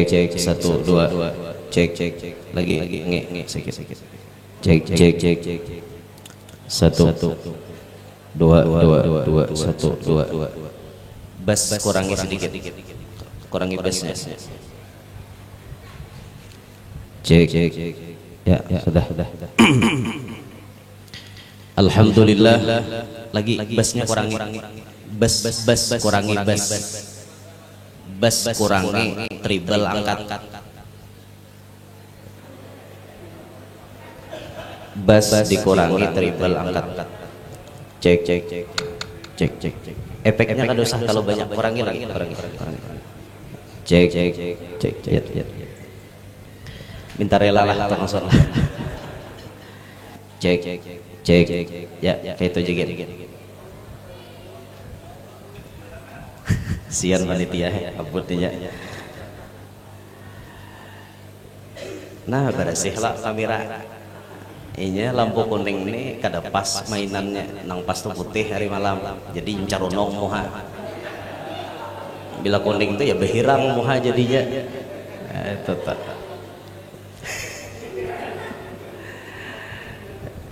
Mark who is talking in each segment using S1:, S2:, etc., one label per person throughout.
S1: cek 1 2 cek lagi nge sedikit cek 1 2 1 2 bass kurangi sedikit, kurangi bassnya. Cek ya sudah Alhamdulillah. Lagi bassnya kurangi, bass kurangi, bass kurangi, treble angkat, bass dikurangi, treble angkat. Cek efeknya kan usah kalau banyak, kurangi lagi, cek ya. Minta rela lah langsung. Cek ya kayak itu juga. Sian panitia abutnya. Nah bersih lah kamera. Ini lampu kuning ini kada pas mainannya, nang pas tuh putih hari malam. Jadi carunong moha. Bila kuning tuh ya behirang moha jadinya. Tetap.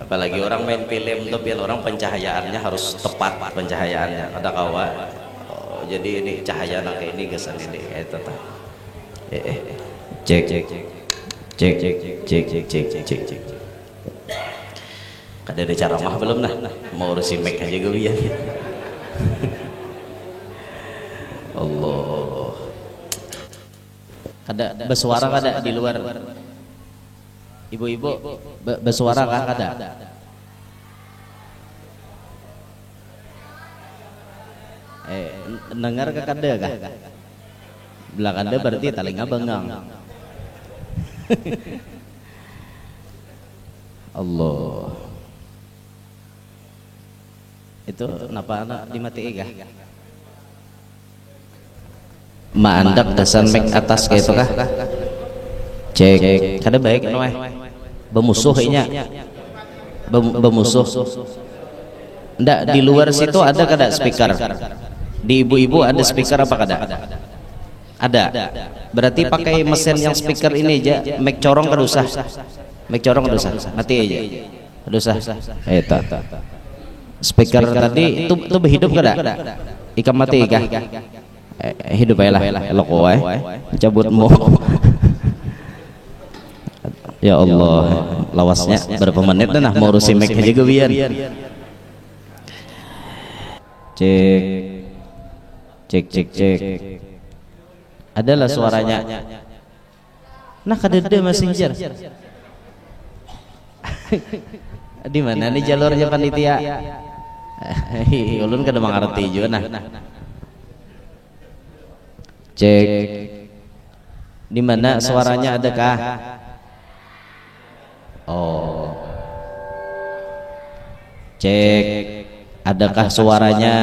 S1: Apalagi orang main film tuh biar orang pencahayaannya harus tepat, pencahayaannya ada kawa. Oh, jadi ini cahaya nak ini kesan ini itu tak. Cek. Kada ada cara mah belum nah. Mau urusin mic aja gue ya. Allah. Kada bersuara kada di luar. Ibu-ibu bersuara kah kada? Dengar ke kada kah? Belah kada berarti telinga bengang. Allah. Itu kenapa anak dimati kah? Maandak dasan mic atas kayak itu kah? Cek. Kada baik noy. Bemusuh kayaknya. Bemusuh. Ndak di luar situ ada kada speaker? Di ibu-ibu ada speaker apa kada? Ada. Berarti pakai mesin yang speaker ini aja. Mic corong kada usah. Mic corong kada usah. Mati aja. Kada usah. Eta. Speaker tadi itu berhidup kada? Ikan mati kah? Hidup aja lah. Elok wae. Cabutmu. Ya Allah, lawasnya berapa menit dah nah mau urusin mic aja gue biar. Cek. Adalah suaranya. Nah kadede messenger. Di mana nih jalurnya panitia? Ulun kada mengerti juga nah. Cek. Di mana suaranya adakah? Oh. Cek. Adakah suaranya?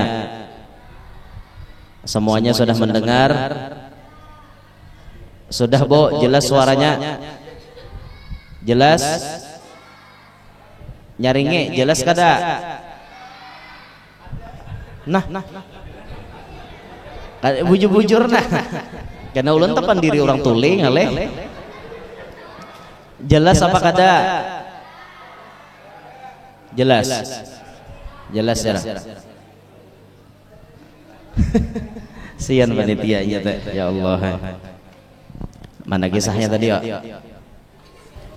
S1: Semuanya sudah mendengar? Sudah, Bu? Jelas suaranya? Jelas? Nyaringe jelas kada? Nah. Bujur-bujur nah. Karena ulun tepan diri orang tuling aleh. Jelas apa kada? Jelas ya. Sian panitia ya Allah. Mana kisahnya tadi ya?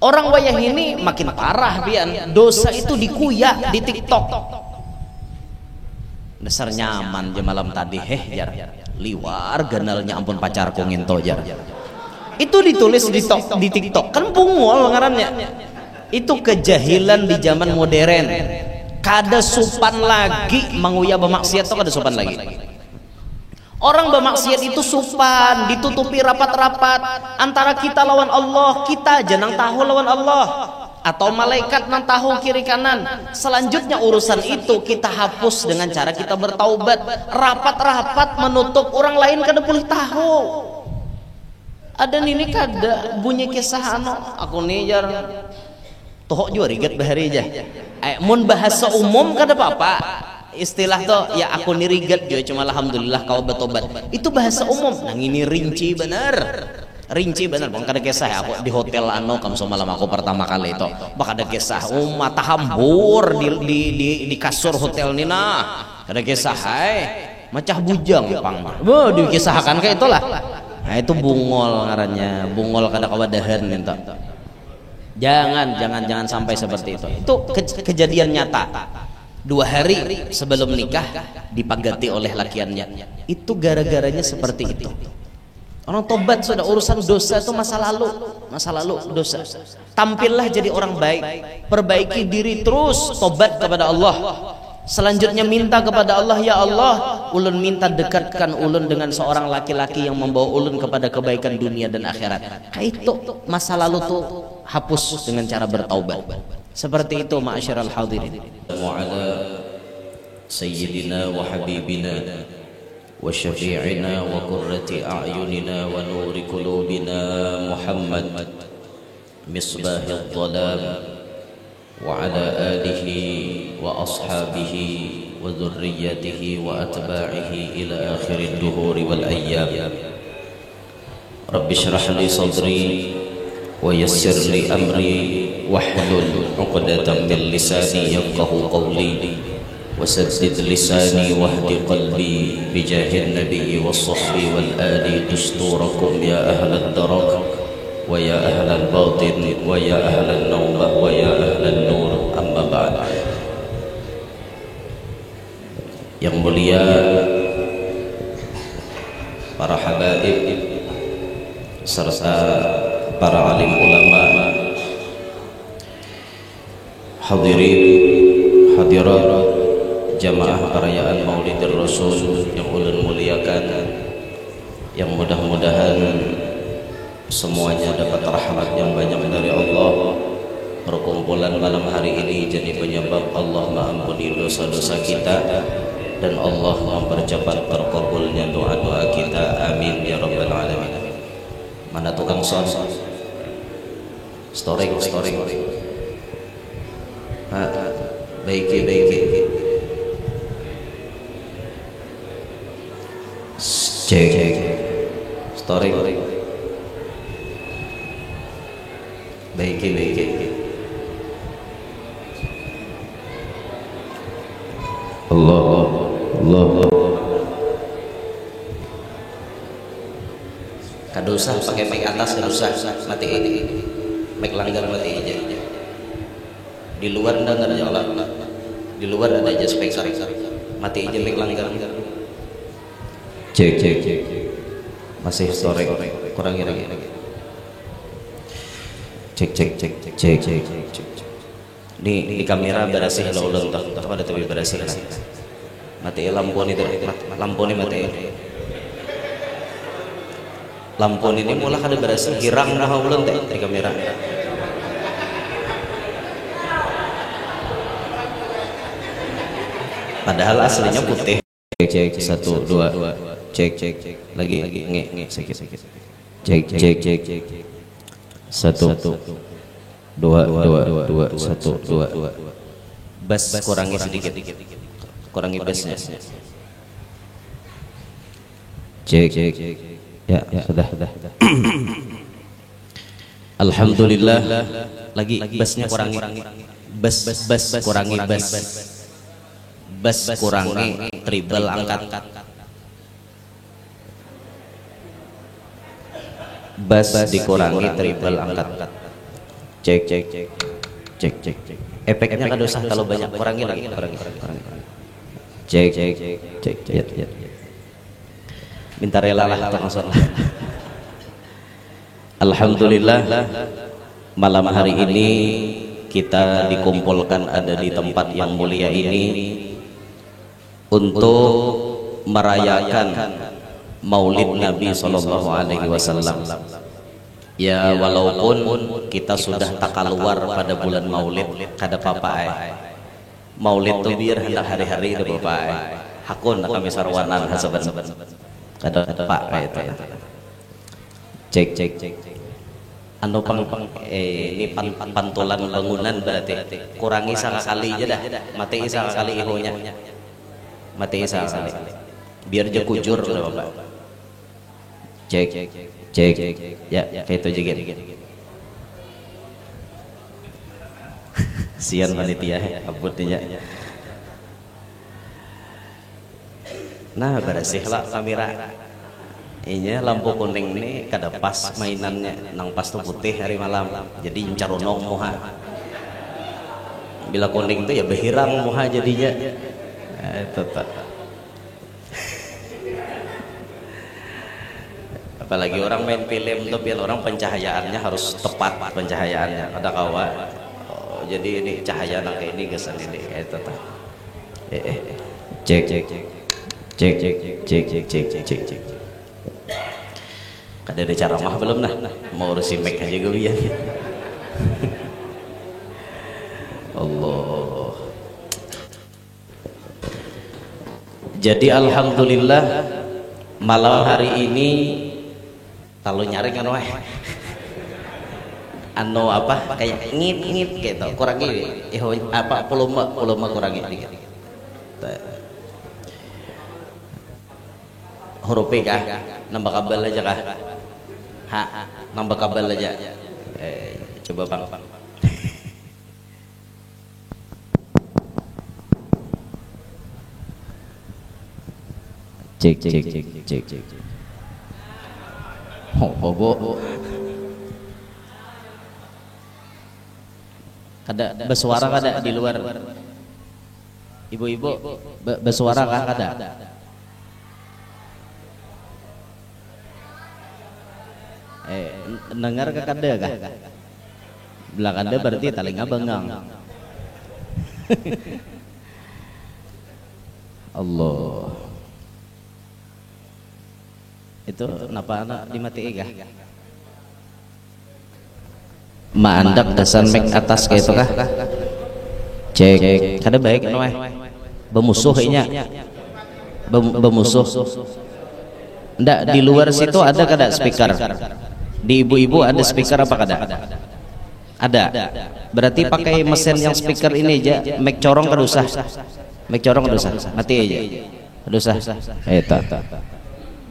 S1: Orang wayah ini makin parah bian. Dosa itu dikuyak di TikTok. Dasar nyaman je malam tadi jar. Liwar ganalnya ampun pacarku nginto jar. Itu ditulis di TikTok kan bungol ngarannya. Itu kejahilan di zaman modern. Kada sopan lagi manguya bermaksiat atau kada sopan lagi. Orang bermaksiat itu sopan, ditutupi rapat-rapat. Antara kita lawan Allah, kita aja nang tahu lawan Allah, atau malaikat nang tahu kiri kanan. Selanjutnya urusan itu kita hapus dengan cara kita bertaubat. Rapat-rapat menutup orang lain kada boleh tahu. Ada ini kada bunyi kisah aku nih jar toh juga riget bahari aja. Mun bahasa umum kada apa-apa. Istilah tuh ya aku nirigat juga cuma alhamdulillah kau bertobat. Itu bahasa umum. Nang ini rinci benar. rinci bener bang, kada kisah aku di hotel kam semalam aku pertama kali itu bak ada kisah mata hambur di kasur hotel ini nah kada kisah macah bujang pang dikisahkan kayak itulah. Nah itu bungol ngarannya, bungol kada kawadahan minta. Jangan sampai seperti itu. Itu kejadian nyata. 2 hari sebelum nikah dipagati oleh lakiannya. Itu gara-garanya seperti itu. Orang tobat sudah, urusan dosa itu masa lalu dosa. Tampillah jadi orang baik, perbaiki diri terus, tobat kepada Allah. Selanjutnya minta kepada Allah, ya Allah, ulun minta dekatkan ulun dengan seorang laki-laki yang membawa ulun kepada kebaikan dunia dan akhirat. Itu masa lalu tuh hapus dengan cara bertaubat. Seperti itu ma'asyiral hadirin. Wa ala sayyidina wa habibina wa syafi'ina wa qurrati a'yunina wa nuri qulubina Muhammad misbahil dhalam wa ala alihi wa ashabihi wa dhurriyyatihi wa atba'ihi ila akhirid duhuri wal ayyam. Rabbi shrah li sadri wa yassir li amri wahlul 'uqdatam min lisani yafqahu qawli wa saddid lisani wahdi qalbi bi jahin nabiyyi was sahbi wal ali dusturakum ya ahlad darak wa ya ahlal batin wa ya ahlal nawbah wa ya ahlal nur amma ba'd. Yang mulia para habaib serta para alim ulama, hadirin hadirat jamaah perayaan Maulidur Rasul yang ulun muliakan, yang mudah-mudahan semuanya dapat rahmat yang banyak dari Allah. Perkumpulan malam hari ini jadi penyebab Allah mengampuni dosa-dosa kita dan Allah mempercepat terkabulnya doa-doa kita, amin ya rabbal alamin. Mana tukang sound? Storing baiki cek storing baiki Allah kadosa pakai mic atas kadosa mati ini mic langgar mati aja di luar dengar aja Allah, di luar ada aja speaker mati aja mic langgar cek masih sore kurangi lagi cek di kamera berasih lo ulun tak ada tapi berasih mati lampu ini lampu ini mulai ada berasih hirang nah ulun di kamera. Padahal aslinya putih. Cek 1 2 cek lagi nge sakit cek 1 2 1 2 bass kurangi sedikit, kurangi bassnya. Cek ya sudah alhamdulillah. Lagi bassnya kurangi, bass kurangi, bass kurangi, treble angkat, bass dikurangi, treble angkat. Cek efeknya kan dosa kalau banyak, kurangi lagi, kurangi. Cek ya. Minta rela lah langsung. Alhamdulillah malam hari ini kita dikumpulkan ada di tempat yang mulia ini untuk merayakan Maulid Nabi Sallallahu Alaihi Wasallam. Ya walaupun kita sudah tak keluar pada bulan Maulid, kada apa-apa. Maulid tuh biar hendak hari-hari ada apa. Hakun kami sarwanan hasaban. Kada pak itu. Cek. Anu ini pantulan bangunan berarti kurangi sekali aja dah. Mati sekali ihonya. Mati sekali. Biar je kujur udah Bapak. Cek cek ya kayak itu juga. Sian panitia abutnya. Nah bersih lah kamera. Ini lampu kuning ini kada pas mainannya, nang pas tuh putih hari malam. Jadi carunong moha. Bila kuning tuh ya behirang moha jadinya. Tetap. Apalagi orang main film tuh biar orang pencahayaannya harus tepat pencahayaannya. Ada kawa. Oh, jadi ini cahaya nak ini kesan ini tetap. Cek cek cek cek cek cek cek cek cek cek. Kada ada cara mah belum nah. Mau urusin mic aja gue biar. Allah. Jadi alhamdulillah malam hari ini kalau nyari kan anu apa kayak ngit gitu kurangi apa volume kurangi dikit. Huruf P kah? Nambah kabel aja kah? Nambah kabel aja. Coba bang. Cek cek cek cek cek. Oh. Kada bersuara kada di luar. Ibu-ibu bersuara kah kada? Dengar ke kada kah? Belah kada berarti telinga bengang. Allah. Itu kenapa anak dimati kah? Maandak dasan mic atas kayak itu kah? Cek. Kada baik noy. Bemusuh kayaknya. Bemusuh. Ndak di luar situ ada kada speaker? Di ibu-ibu ada speaker apa kada? Ada. Berarti pakai mesin yang speaker ini aja. Mic corong kada usah. Mic corong kada usah. Mati aja. Kada usah. Eta.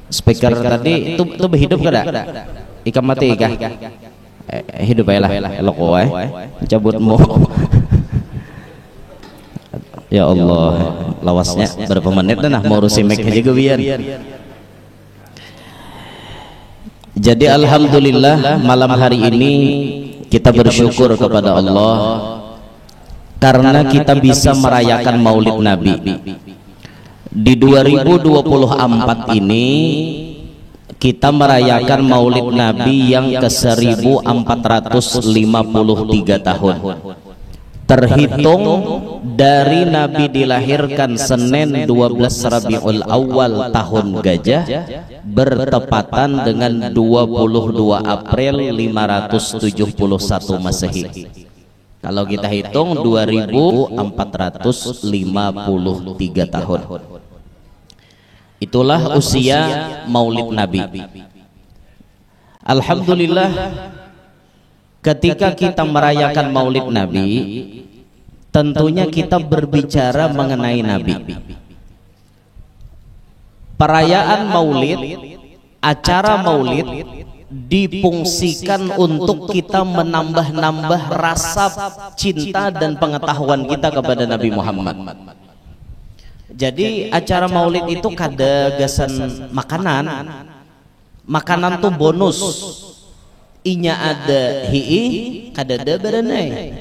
S1: Speaker tadi itu berhidup kada? Ikan mati kah? Hidup aja lah. Elok wae. Cabutmu. Ya Allah, lawasnya berapa menit dah mau urusin mic aja gue biar. Jadi alhamdulillah malam hari ini kita bersyukur kepada Allah karena kita bisa merayakan Maulid Nabi. Di 2024 ini kita merayakan Maulid Nabi yang ke-1453 tahun. Terhitung dari Nabi dilahirkan Senin 12 Rabiul Awal tahun Gajah bertepatan dengan 22 April 571 Masehi. Kalau kita hitung 2453 tahun. Itulah usia Maulid Nabi. Alhamdulillah ketika kita merayakan Maulid Nabi, tentunya kita berbicara mengenai Nabi. Perayaan Maulid, acara Maulid difungsikan untuk kita menambah-nambah rasa cinta dan pengetahuan kita kepada Nabi Muhammad. Jadi acara Maulid itu kada gasan makanan. Makanan tuh bonus. Inya ada hi'i, kada ada berenai.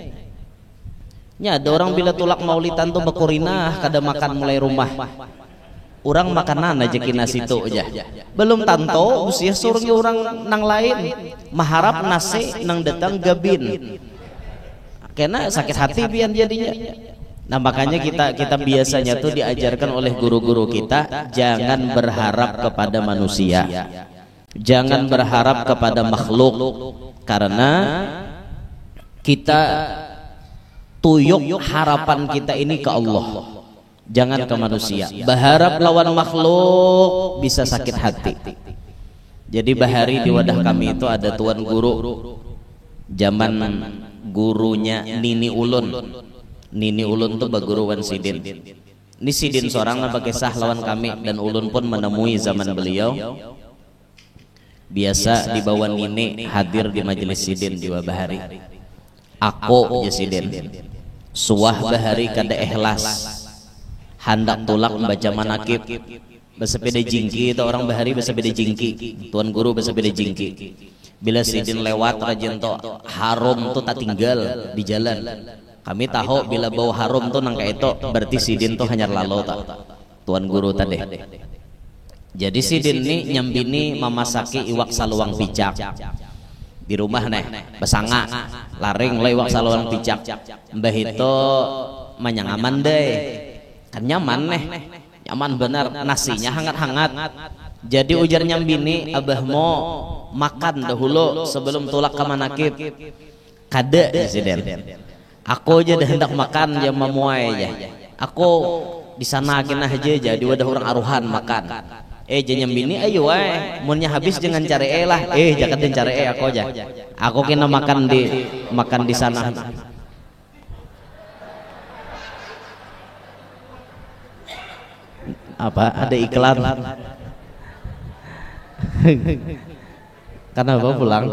S1: Nya ada orang bila tulak maulidan tuh bakurinah, kada makan mulai rumah. Orang makanan aja kina situ aja. Belum tanto usia surnya orang nang lain maharap nasi nang datang gabin. Karena sakit hati pian jadinya. Nah makanya kita biasanya tuh diajarkan oleh guru-guru kita jangan berharap kepada manusia. Jangan berharap kepada makhluk karena kita tuyuk harapan kita ini ke Allah, jangan ke manusia. Berharap lawan makhluk bisa sakit hati. Jadi bahari di wadah kami itu ada tuan guru zaman gurunya Nini Ulun. Nini Ulun tuh baguru Wan Sidin. Ini Sidin seorang pakai sah lawan kami dan Ulun pun menemui zaman beliau. biasa dibawa nini hadir di majelis sidin jiwa bahari. Aku je sidin suah bahari kada ikhlas hendak tulak membaca manakib bersepeda jingki itu orang bahari bersepeda jingki, tuan guru bersepeda jingki. Bila sidin lewat rajin to harum tuh tak tinggal di jalan. Kami tahu bila bau harum tuh nangka itu berarti sidin tuh hanya lalu tak tuan guru tadi. Jadi sidin ini nyambini memasaki iwak saluang picak di rumah nih besanga laring lah iwak saluang picak mbah itu manyangaman deh kan nyaman nih nyaman benar nasinya hangat-hangat. Jadi ujar nyambini abah mau makan dahulu sebelum tulak ke manakib kada sidin. Aku aja dah hendak makan jam mamuai aja. Aku di sana kena aja jadi wadah orang aruhan makan. Jangan bini ayo munnya habis jangan cari lah. Jangan den cari aku aja. Aku kena makan di sana. Apa ada iklan? Karena apa pulang?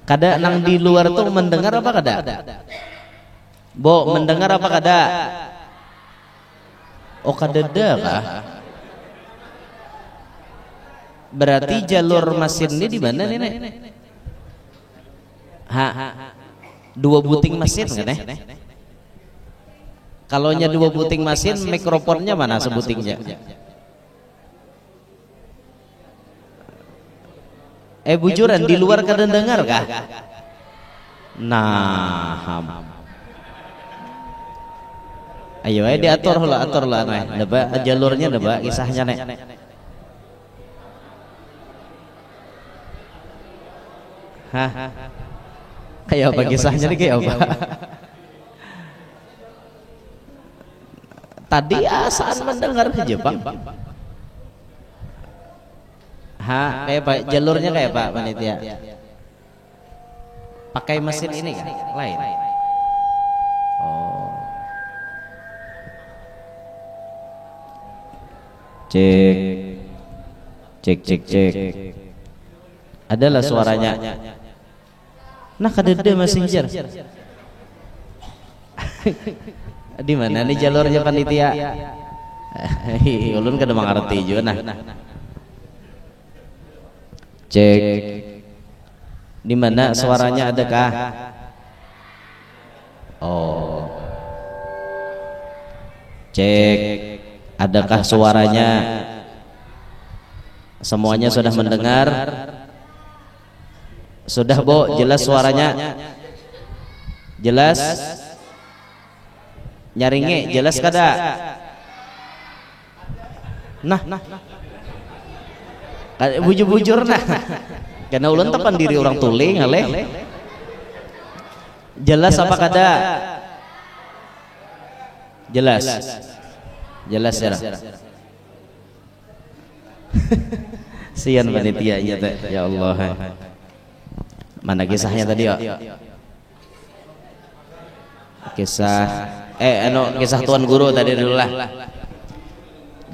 S1: Kada nang di luar tuh mendengar apa kada? Bo mendengar apa kada? Oh kada kah? Berarti jalur mesin ini di mana nih? Dua buting mesin kan ya? Kalau nya dua buting mesin, mikrofonnya mana sebutingnya? Bujuran di luar kada dengar kah? Nah, ayo diatur lah, neba jalurnya neba kisahnya nek. Kayak apa kisahnya nih kayak apa? Tadi saat mendengar ke Jepang. Kayak apa? Jalurnya kayak apa panitia? Pakai mesin ini kan? Lain. Oh. Cek. Adalah suaranya. Nah kadede messenger. Di mana nih jalurnya panitia? Ulun kada mengerti juga nah. Cek. Di mana suaranya adakah? Oh. Cek. Adakah suaranya? Semuanya sudah mendengar? Sudah Bo, jelas suaranya? Jelas? Nyaringe, jelas kada? Nah. Bujur-bujur nah. Karena ulun tepan diri orang tuling aleh. Jelas apa kada? Jelas. Jelas ya. Sian panitia ya teh. Ya Allah. Mana kisahnya tadi ya? Kisah tuan guru tadi dulu lah.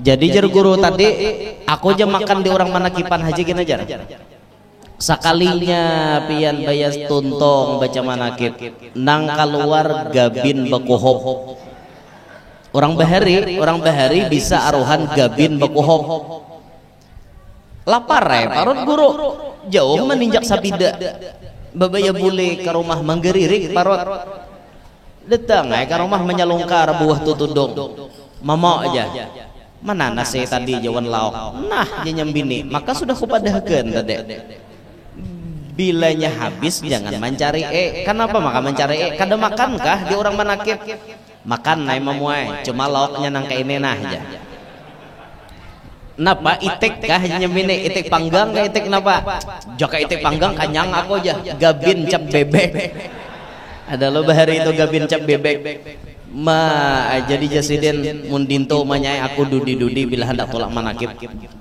S1: Jadi jar guru tadi aku aja makan di orang manakipan haji gini jar. Sekalinya pian bayas tuntong baca manakib nang keluar gabin bakuhop. Orang bahari bisa aruhan gabin bakuhop. Lapar parut guru jauh meninjak sapida. Babaya bule ke rumah menggeririk parut. Datang ke rumah menyalungkar buah tutudong. Mama aja. Mana nasi tadi jawan lauk. Nah nyambini maka sudah kupadahkan tadi. Bilanya habis jangan mencari kenapa maka mencari kada makankah di orang manakib? Makan naik memuai cuma lauknya nang kayak ini nah aja. Napa itik kah nyembini itik panggang kah itik napa? Jaka itik panggang kanyang aku aja gabin cap bebek. Ada lo bahari itu gabin cap bebek. Jadi jasidin mundinto manyai aku dudi bila hendak tolak manakib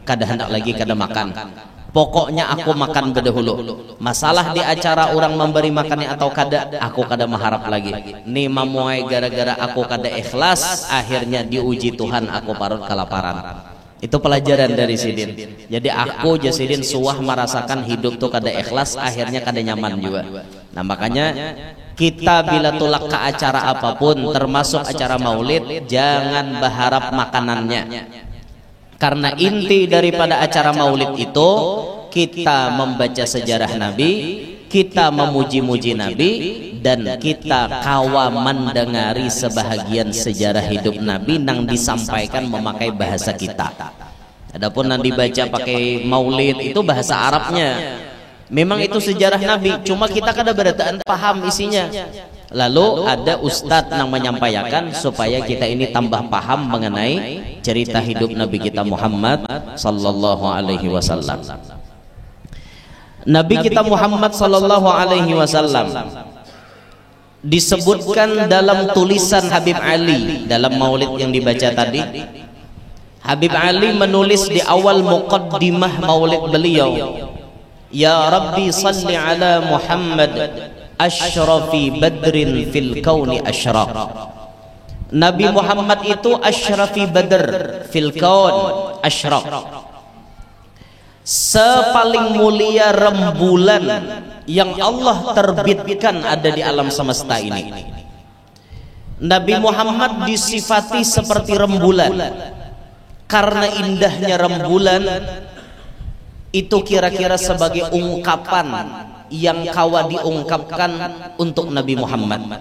S1: kada hendak lagi kada makan. Pokoknya aku makan berdahulu. Masalah di acara orang memberi makannya atau kada, aku kada mengharap lagi. Nih mamuai gara-gara aku kada ikhlas, akhirnya diuji Tuhan aku parut kelaparan. Itu pelajaran dari Sidin. Jadi aku Jasidin suah merasakan hidup tuh kada ikhlas, akhirnya kada nyaman juga. Nah makanya kita bila tulak ke acara apapun, termasuk acara maulid, jangan berharap makanannya. Karena inti daripada acara maulid itu kita membaca sejarah Nabi, kita memuji-muji Nabi, dan kita kawa mendengari sebahagian sejarah hidup Nabi nang disampaikan memakai bahasa kita. Adapun nang dibaca pakai maulid itu bahasa Arabnya. Memang itu sejarah Nabi, cuma kita kada berataan paham isinya. Lalu ada ustadz yang menyampaikan supaya kita ini tambah paham mengenai cerita hidup Nabi kita Muhammad sallallahu alaihi wasallam. Nabi kita Muhammad sallallahu alaihi wasallam disebutkan dalam tulisan Habib Ali dalam maulid yang dibaca tadi. Habib Ali menulis di awal muqaddimah maulid beliau, ya Rabbi salli ala Muhammad ashrafi badrin fil kauni ashraq. Nabi Muhammad itu ashrafi badr fil kaun ashraq, sepaling mulia rembulan yang Allah terbitkan ada di alam semesta ini. Nabi Muhammad disifati seperti rembulan. Karena indahnya rembulan itu kira-kira sebagai ungkapan yang kawa diungkapkan untuk Nabi Muhammad.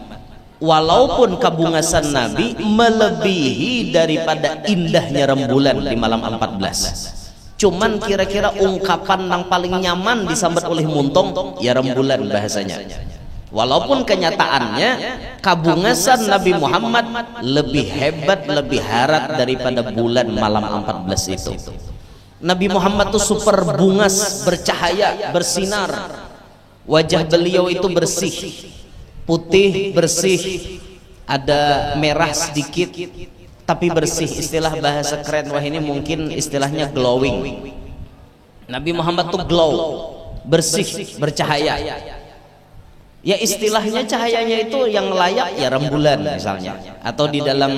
S1: Walaupun kabungasan Nabi melebihi daripada indahnya rembulan di malam 14. Cuman kira-kira ungkapan yang paling nyaman disambat oleh muntung ya rembulan bahasanya. Walaupun kenyataannya kabungasan Nabi Muhammad lebih hebat, lebih harat daripada bulan malam 14 itu. Nabi Muhammad itu super bungas, bercahaya, bersinar. Wajah beliau itu bersih, putih, bersih, ada merah sedikit, tapi bersih. Istilah bahasa keren wah ini mungkin istilahnya glowing. Nabi Muhammad tuh glow, bersih, bercahaya. Ya istilahnya cahayanya itu yang layak ya rembulan misalnya, atau di dalam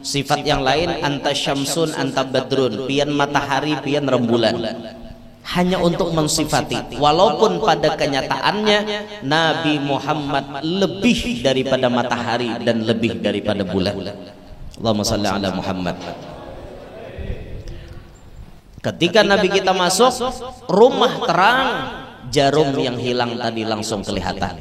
S1: sifat yang lain anta syamsun anta badrun, pian matahari pian rembulan. Hanya untuk mensifati, walaupun pada kenyataannya Nabi Muhammad lebih daripada matahari dan lebih daripada bulan. Allahumma salli ala Muhammad. Ketika Nabi kita masuk, rumah terang, jarum yang hilang tadi langsung kelihatan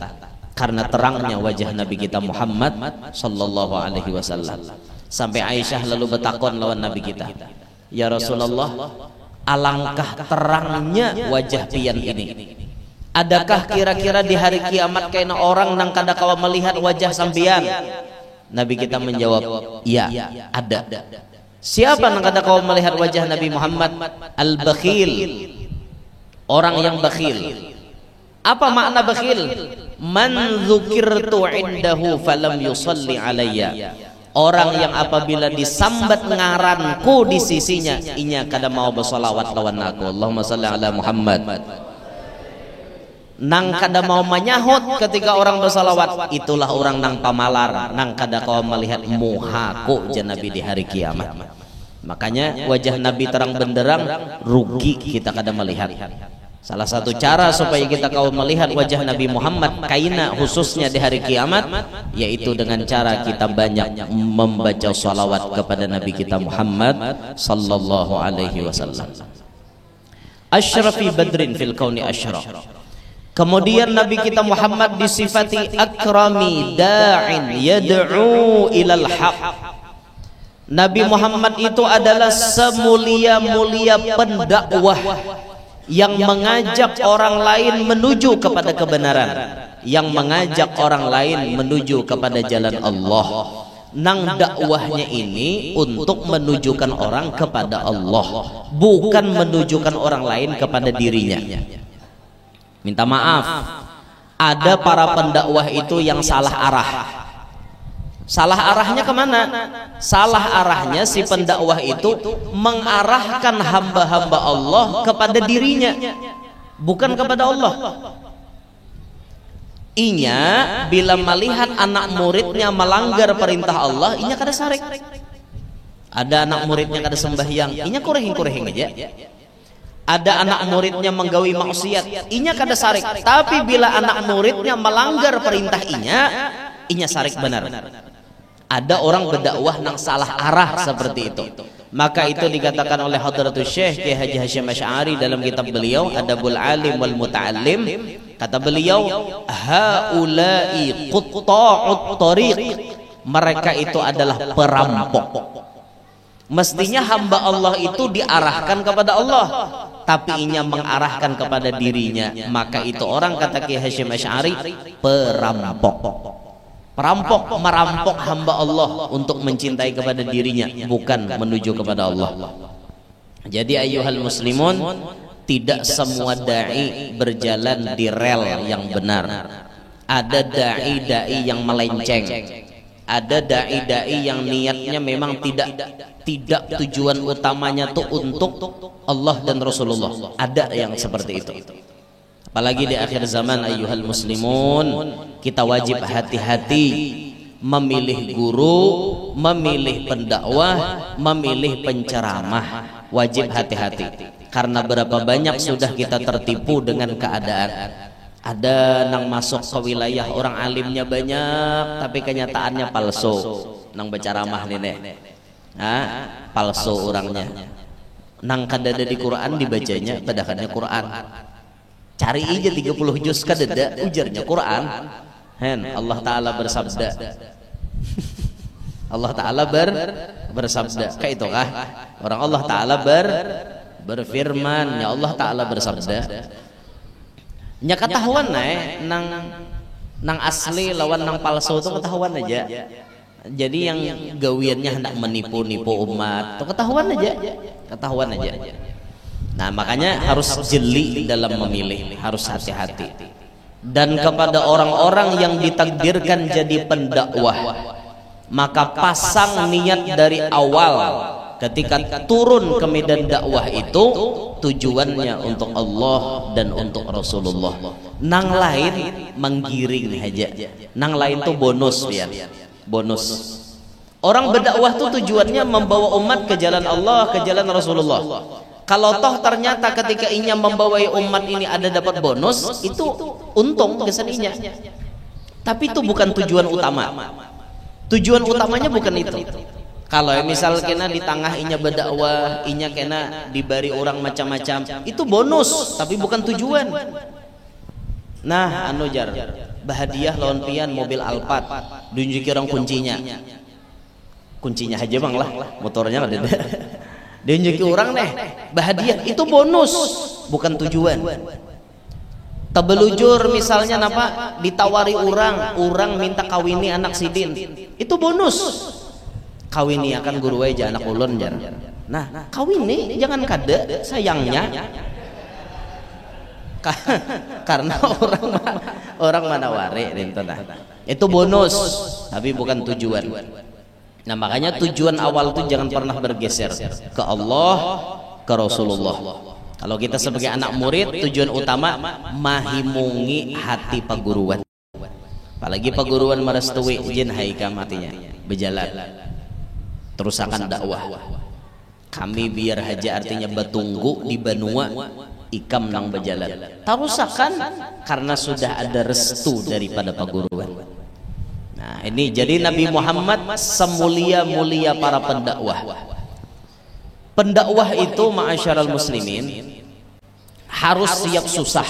S1: karena terangnya wajah Nabi kita Muhammad sallallahu alaihi wasallam. Sampai Aisyah lalu bertakon lawan Nabi kita, ya Rasulullah, alangkah terangnya wajah pian ini. Adakah kira-kira di hari kiamat kena orang nang kada kawa melihat wajah sampian? Nabi kita menjawab, iya, ada. Siapa nang kada kawa melihat wajah Nabi Muhammad? Al-bakhil, orang yang bakhil. Apa makna bakhil? Man dzukirtu indahu falam yusalli alayya. Orang yang apabila disambat ngaranku di sisinya, inya kada mau bersolawat lawan aku. Allahumma salli ala Muhammad. Nang kada mau menyahut ketika orang bersolawat, itulah orang nang pamalar, nang kada kau melihat muhaku jan Nabi di hari kiamat. Makanya wajah Nabi terang benderang, rugi kita kada melihat. Salah satu cara supaya kita kau melihat wajah Nabi Muhammad kaina khususnya di hari kiamat, yaitu dengan cara kita banyak membaca salawat kepada Nabi kita Muhammad sallallahu alaihi wasallam. Asyrafi badrin fil kauni asyraf. Kemudian Nabi kita Muhammad disifati akrami da'in yad'u ilal haq. Nabi Muhammad itu adalah semulia-mulia pendakwah yang mengajak orang lain menuju kepada kebenaran, yang mengajak orang lain menuju kepada jalan Allah. Nang dakwahnya ini untuk menunjukkan orang kepada Allah, bukan menunjukkan orang lain kepada dirinya. Minta maaf, ada para pendakwah itu yang salah arah. Salah arahnya kemana? Salah arahnya si pendakwah itu mengarahkan hamba-hamba Allah kepada dirinya, bukan kepada Allah. Inya bila melihat anak muridnya melanggar perintah Allah, inya kada sarik. Ada anak muridnya kada sembahyang, inya kurehing-kurehing aja. Ada anak muridnya menggawi maksiat, inya kada sarik. Tapi bila anak muridnya melanggar perintah inya sarik benar. Ada orang berdakwah nang salah arah seperti itu. Maka itu dikatakan oleh Hadratus Syekh Kiai Haji Hasyim Asy'ari dalam kitab beliau Adabul Alim wal Muta'allim. Kata beliau, haula'i qutta'ut tariq. Mereka itu adalah perampok. Mestinya hamba Allah itu diarahkan kepada Allah, tapi inya mengarahkan kepada dirinya. Maka itu orang, kata Kiai Hasyim Asy'ari, perampok. Perampok merampok hamba Allah untuk mencintai kepada dirinya, bukan menuju kepada Allah. Jadi ayyuhal muslimun, tidak semua dai berjalan di rel yang benar. Ada dai-dai yang melenceng. Ada dai-dai yang niatnya memang tidak tujuan utamanya tuh untuk Allah dan Rasulullah. Ada yang seperti itu. Apalagi di akhir zaman ayyuhal muslimun, kita wajib hati-hati memilih guru, memilih pendakwah, memilih penceramah. Wajib hati-hati. Karena berapa banyak sudah kita tertipu dengan keadaan. Ada nang masuk ke wilayah orang alimnya banyak, tapi kenyataannya palsu. Nang berceramah nih, palsu orangnya. Nang kadada di Quran dibacanya, padahalnya Quran. Cari aja 30 juz kadada ujarnya Quran. Allah Ta'ala bersabda. Allah Ta'ala bersabda. Kayak itu kah? Orang Allah Ta'ala berfirman, ya Allah Ta'ala bersabda. Nya ketahuan nang asli lawan nang palsu itu ketahuan aja. Jadi yang gawiannya hendak menipu-nipu umat, itu ketahuan aja. Nah, makanya harus jeli dalam memilih, harus hati-hati. Dan kepada orang-orang yang ditakdirkan jadi pendakwah, maka pasang niat dari awal ketika turun ke medan dakwah itu tujuannya untuk Allah dan untuk Rasulullah. Nang lain menggiring aja. Nang lain tuh bonus ya. Bonus. Orang berdakwah tuh tujuannya membawa umat ke jalan Allah, ke jalan Rasulullah. Kalau toh ternyata ketika inya membawai umat ini ada dapat bonus, itu untung keseninya. Tapi itu bukan tujuan utama. Tujuan utamanya bukan itu. Kalau misal kena di tengah inya berdakwah, inya kena diberi orang macam-macam, itu bonus, tapi bukan tujuan. Nah, anu jar, bahadiah lawan pian mobil Alphard, dunjuki orang kuncinya aja bang lah, motornya ada. Dunjuki orang deh, bahadiah itu bonus, bukan tujuan. Tabelujur misalnya napa ditawari orang minta kawini anak sidin, itu bonus. Kawini akan guru aja anak ulun jar. Nah, kawini jangan kada sayangnya. Karena orang manawari itu bonus, tapi bukan tujuan. Nah, makanya tujuan awal itu jangan pernah bergeser ke Allah, ke Rasulullah. Kalau kita sebagai anak murid, tujuan utama mahimungi hati paguruan. Apalagi paguruan merestui izin haikam hatinya berjalan. Terus akan dakwah. Kami biar haja artinya batunggu di Banua, ikam nang berjalan. Tarusakan karena sudah ada restu daripada paguruan. Nah, ini jadi Nabi Muhammad semulia-mulia para pendakwah. Pendakwah itu ma'asyaral muslimin harus siap susah.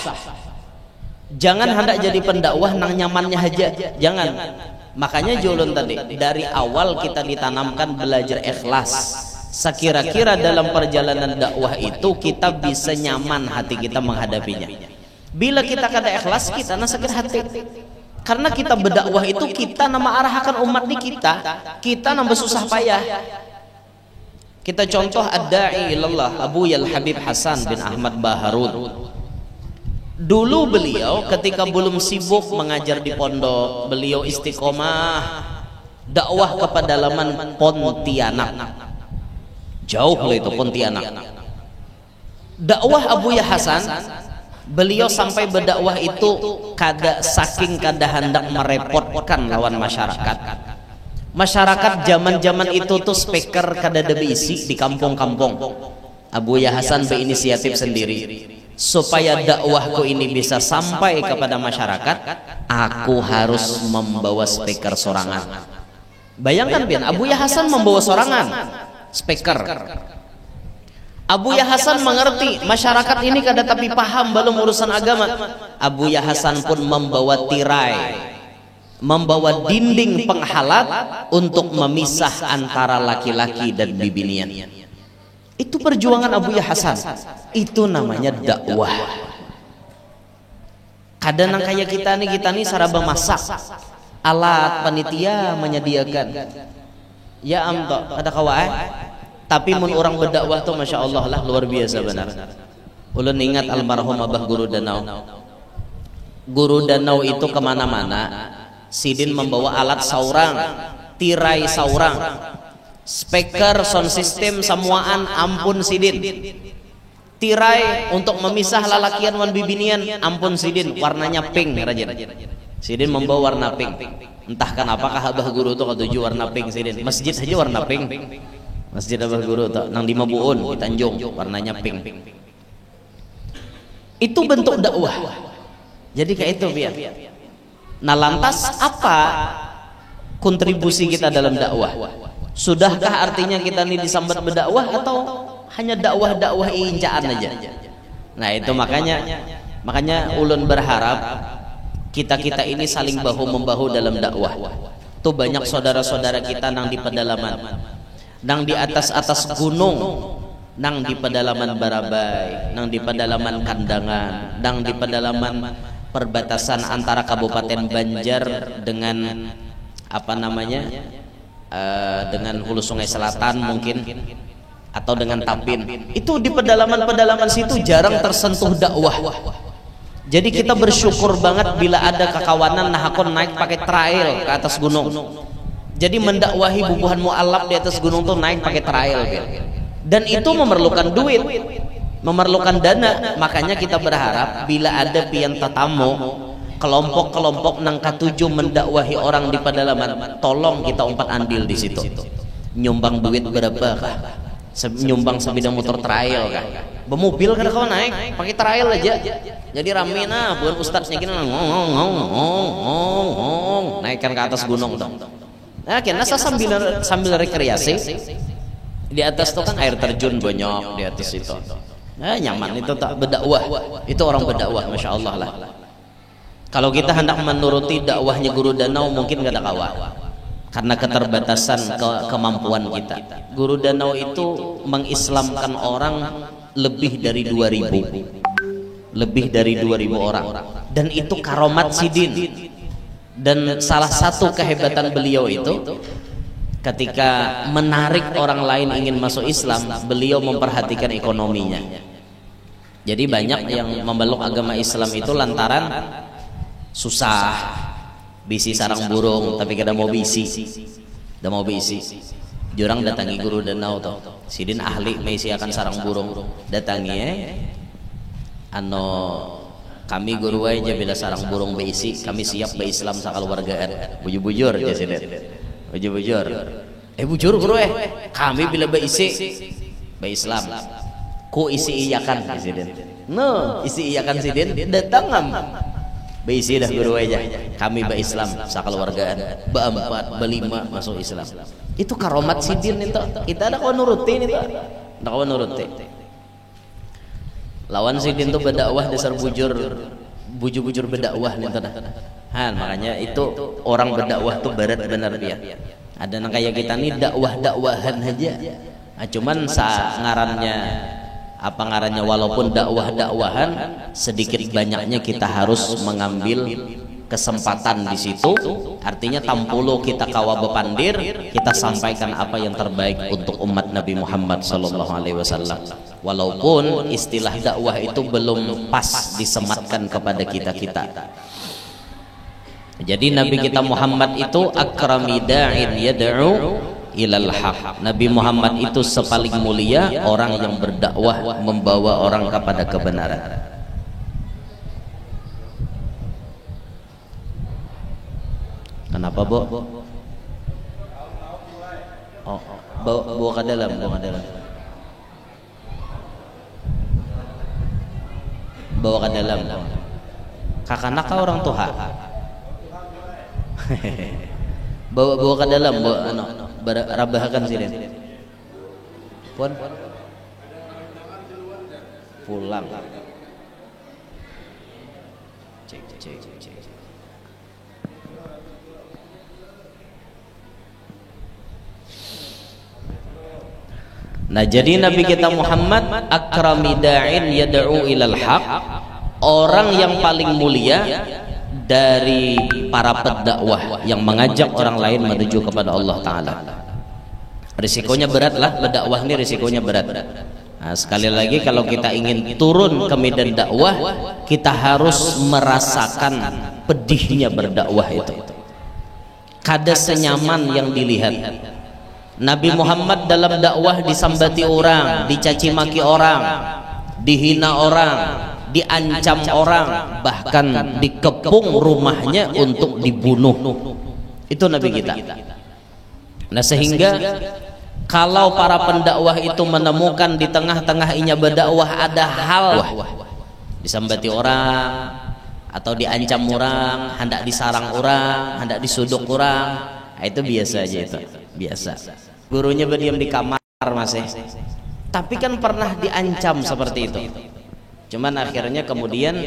S1: Jangan hendak jadi pendakwah nang nyamannya aja, jangan. Makanya jolon tadi dari awal kita ditanamkan belajar ikhlas. Sekira-kira dalam perjalanan dakwah itu kita bisa nyaman hati kita menghadapinya. Bila kita kada ikhlas, kita na sakit hati. Karena kita berdakwah itu kita nama arahkan umat di kita nambah susah payah. Kita contoh ad-da'i ilallah Abu Yal Habib Hasan bin Ahmad Baharun. Dulu beliau ketika belum sibuk mengajar di pondok, beliau istiqomah dakwah ke pedalaman Pontianak. Jauh loh itu Pontianak. Dakwah Abu Yal Hasan, beliau sampai berdakwah itu saking kada hendak merepotkan lawan masyarakat. Masyarakat zaman-zaman itu tuh speaker kada ada isi di kampung-kampung. Abuya Hasan berinisiatif sendiri, supaya dakwahku ini bisa sampai kepada masyarakat, aku harus membawa speaker sorangan. Bayangkan Bian, Abuya Hasan membawa sorangan speaker. Abuya Hasan mengerti masyarakat ini kada tapi paham belum urusan agama. Abuya Hasan pun membawa tirai, membawa dinding penghalat untuk memisah antara laki-laki dan bibinian. Itu perjuangan Abuya Hasan. Itu namanya dakwah. Kadang kayak kita nih saraba masak, alat panitia menyediakan. Ya amto kada kawai. Tapi mun orang berdakwah tuh masya Allah lah luar biasa benar. Ulun ingat almarhum Abah Guru Danau. Guru Danau itu kemana-mana, sidin membawa alat saurang, tirai saurang, speaker, sound system, semuaan ampun sidin. Tirai untuk memisah lalakian wan bibinian ampun sidin, warnanya pink rajin. Sidin membawa warna pink. Entah kenapakah Abah Guru tuh ketujuh warna pink sidin. Masjid saja warna pink. Masjid Abah Guru tuh nang di Mabuun di Tanjung warnanya pink. Itu bentuk dakwah. Jadi kayak itu biar. Nah lantas apa kontribusi kita dalam dakwah? Sudahkah artinya kita ini disambat berdakwah atau hanya dakwah injaan aja? Nah itu makanya ulun berharap kita ini saling bahu membahu dalam dakwah. Tuh banyak saudara-saudara kita nang di pedalaman, nang di atas gunung, nang di pedalaman Barabai, nang di pedalaman Kandangan, nang di pedalaman perbatasan antara Kabupaten Banjar dengan apa namanya dengan Hulu Sungai Selatan mungkin, atau dengan Tapin. Itu di pedalaman situ jarang tersentuh dakwah. Jadi kita bersyukur banget bila ada kekawanan nahakon naik pakai trail ke atas gunung. Jadi mendakwahi bubuhan mu'alaf di atas gunung tuh naik pakai trail, dan itu memerlukan duit, memerlukan dana. Makanya kita berharap bila ada pian tatamu, kelompok-kelompok nang katujuh mendakwahi orang di pedalaman, tolong kita umpat andil di situ. Nyumbang duit berapa kah? Nyumbang sebidang motor trail kah? Bermobil kada kau naik pakai trail aja. Jadi rame nah, bukan ustadznya gini naikkan ke atas gunung tuh. Nah, kena sambil rekreasi di atas tuh kan air terjun banyak di atas itu. Nah, nyaman itu tak berdakwah. Itu orang berdakwah, masya Allah lah. Kalau kita hendak menuruti dakwahnya Guru Danau mungkin gak ada kawah, karena keterbatasan kemampuan kita. Guru Danau itu mengislamkan orang lebih dari 2.000, lebih dari 2.000 orang, dan itu karomat sidin. Dan salah satu kehebatan beliau itu ketika menarik orang lain ingin masuk Islam, beliau memperhatikan ekonominya. Jadi banyak yang memeluk agama Islam itu lantaran susah, bisi sarang burung tapi kada mau bisi, jurang datangi Guru Danau tuh, sidin ahli meisiakan sarang burung, datangi kami guru aja bila sarang burung beisi, kami siap berislam sakeluargaan. Bujur-bujur aja sidin, bujur-bujur. Bujur guru kami bila beisi Islam, ku isi iyakan sidin. No, isi iyakan sidin datangam. Beisi dah guru aja. Kami Islam sakeluargaan, berempat, berlima masuk Islam. Itu karomat sidin itu. Kita ada kau nurutin itu. Ada kau nurutin. Lawan sidin tuh berdakwah dasar bujur berdakwah nih tuh. Makanya itu orang berdakwah tuh berat benar dia. Ada yang kayak kita nih dakwahan aja. Cuman ngarannya walaupun dakwahan sedikit banyaknya kita harus mengambil kesempatan di situ. Artinya tampulo kita kawa bepandir, kita sampaikan apa yang terbaik untuk umat Nabi Muhammad SAW. Walaupun istilah dakwah itu belum pas disematkan kepada kita. Jadi Nabi kita Muhammad itu akrami da'in yad'u ilal haq. Nabi Muhammad itu sepaling mulia orang yang berdakwah membawa orang kepada kebenaran. Kenapa, Bu? Oh, bawa ke dalam, bawa ke dalam. Bawa ke dalam. Kakak kah orang tua? bawa ke dalam, bawa rabahakan sini. Pun pulang. Cek. Nah, jadi Nabi kita Muhammad akrami da'in yad'u ilal haq, orang yang paling mulia dari para pendakwah yang mengajak orang lain menuju kepada Allah Ta'ala. Risikonya berat lah, berdakwah ini risikonya berat. Nah, sekali lagi kalau kita ingin turun ke medan dakwah, kita harus merasakan pedihnya berdakwah itu. Kada senyaman yang dilihat. Nabi Muhammad dalam dakwah disambati orang, dicaci maki orang, dihina orang, diancam orang, bahkan dikepung rumahnya untuk dibunuh. Itu Nabi kita. Nah, sehingga kalau para pendakwah itu menemukan di tengah-tengah inya berdakwah ada hal disambati orang atau diancam orang, hendak disarang orang, hendak disuduk orang, nah, itu biasa aja, itu biasa. Gurunya berdiam di kamar masih, tapi kan pernah diancam seperti itu. Cuman akhirnya kemudian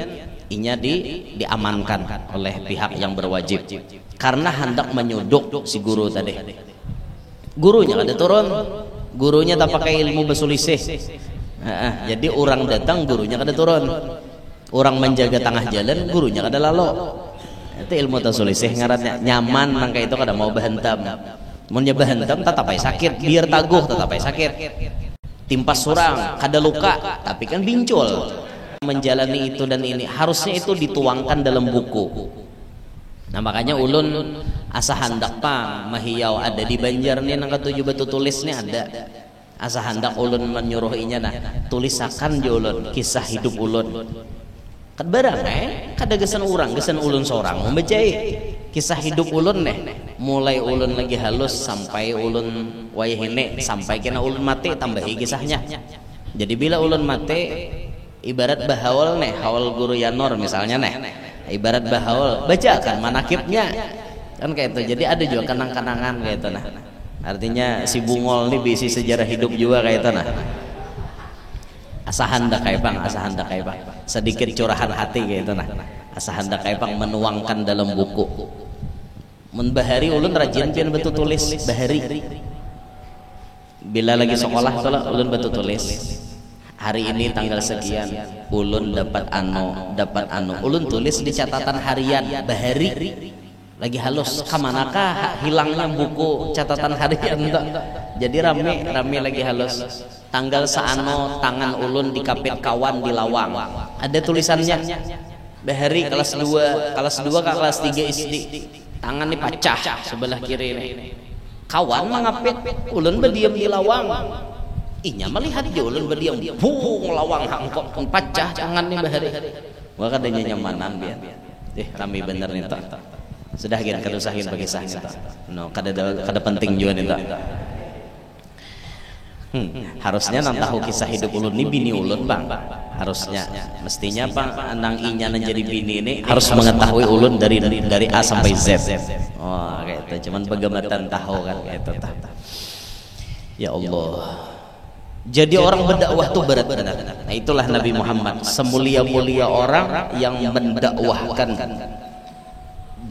S1: inya diamankan oleh pihak yang berwajib karena hendak menyuduk si guru tadi. Gurunya kada turun, gurunya tak pakai ilmu basulisih. Jadi orang datang, gurunya kada turun. Orang menjaga tengah jalan, gurunya kada lalu. Itu ilmu tasulisih ngarannya. Nyaman nangka itu kada mau bahentam. Mun nya bahentam tetap ay sakit, biar taguh tetap ay sakit. Timpas surang, kada luka, tapi kan bincul. Menjalani itu dan ini harusnya itu dituangkan dalam buku. Nah, makanya ulun asa handak pang mahiyau ada di Banjar nih nang ketujuh batu tulis nih ada. Asa handak ulun menyuruh inya nah tulisakan je ulun kisah hidup ulun. Kad barang kada gesan urang, gesan ulun seorang membacai kisah hidup ulun nih. Mulai ulun lagi halus sampai ulun wayahine sampai kena ulun mati tambahi kisahnya. Jadi bila ulun mati ibarat bahawal nih, hawal guru Yanor misalnya nih. Ibarat bahaul bacakan manakibnya kan kayak itu. Jadi ada juga kenang-kenangan kayak itu nah. Artinya si Bungol ini bisi sejarah hidup juga kayak itu nah. Asa hendak kayak bang, asa hendak kayak bang. Sedikit curahan hati kayak itu nah. Asa hendak kayak bang menuangkan dalam buku. Mun bahari ulun rajin pian betul tulis bahari. Bila lagi sekolah kalau ulun betul tulis. Hari ini tanggal sekian ulun dapat anu ulun tulis di catatan harian bahari lagi halus kamanakah hilangnya buku catatan harian tak. Jadi rame lagi halus tanggal saano tangan ulun dikapit kawan di lawang ada tulisannya bahari kelas 2 ke kelas 3 SD tangan ini pecah sebelah kiri ini kawan mengapit ulun berdiam di lawang. Inya melihat dia ulun berdiam bung lawang hangkok pun pecah tangan nih bahari. Wah kadanya nyamanan biar. Rame bener nih tak. Sudah gini kada usahin bagi sahnya tak. No kada penting juga nih tak. Harusnya nang tahu kisah hidup ulun ni bini ulun bang. Harusnya mestinya bang nang inya menjadi bini ini harus mengetahui ulun dari A sampai Z. Oh kayak itu cuman begamatan tahu kan kayak itu tak. Ya Allah. Jadi orang berdakwah tuh berat benar. Nah, itulah Nabi Muhammad, semulia-mulia orang yang mendakwahkan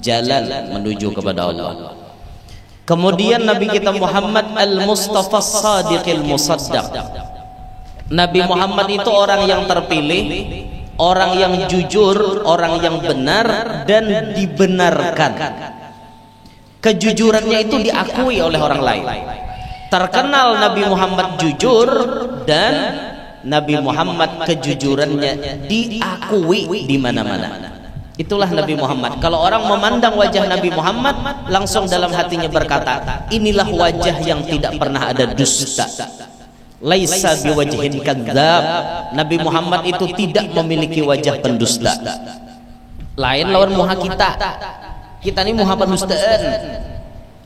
S1: jalan menuju kepada Allah. Kemudian Nabi kita Muhammad Al-Mustafa Sadiqil Musaddaq. Nabi Muhammad itu orang yang terpilih, orang yang jujur, orang yang benar dan dibenarkan. Kejujurannya itu diakui oleh orang lain. Terkenal Nabi Muhammad jujur dan Nabi Muhammad kejujurannya diakui di mana-mana. Itulah Nabi Muhammad. Kalau orang memandang wajah Nabi Muhammad langsung dalam hatinya berkata, inilah wajah yang tidak pernah ada dusta. Laisa biwajhin kadzab. Nabi Muhammad itu tidak memiliki wajah pendusta. Lain lawan muha kita. Kita ini muha pendustaan.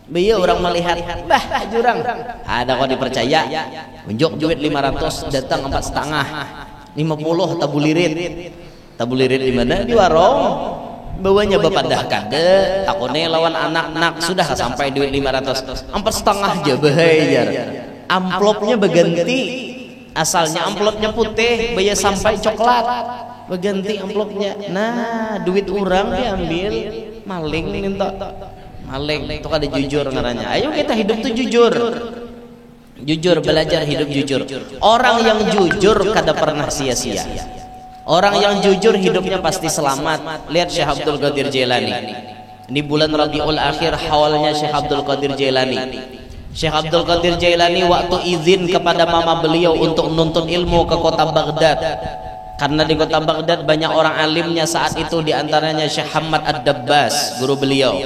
S1: Beliau orang melihat, bah jurang ada kok dipercaya, unjuk duit 500 datang 4,5, 50 tabulirit di mana? Di warung. Bawanya bapak dah kade takone lawan anak-anak sudah sampai duit 500, 4,5 aja bahaya. Amplopnya berganti, asalnya amplopnya putih, bayar sampai coklat, berganti amplopnya. Nah, duit orang diambil, maling minta. Maling itu kada jujur ngaranya. Ayo kita hidup tuh jujur. Jujur, belajar hidup jujur. Orang yang jujur kada pernah sia-sia. Orang yang jujur hidupnya pasti selamat. Lihat Syekh Abdul Qadir Jailani. Ini bulan Rabiul Akhir haulnya Syekh Abdul Qadir Jailani. Syekh Abdul Qadir Jailani waktu izin kepada mama beliau untuk menuntut ilmu ke kota Baghdad. Karena di kota Baghdad banyak orang alimnya saat itu, diantaranya Syekh Hamad Ad-Dabbas, guru beliau.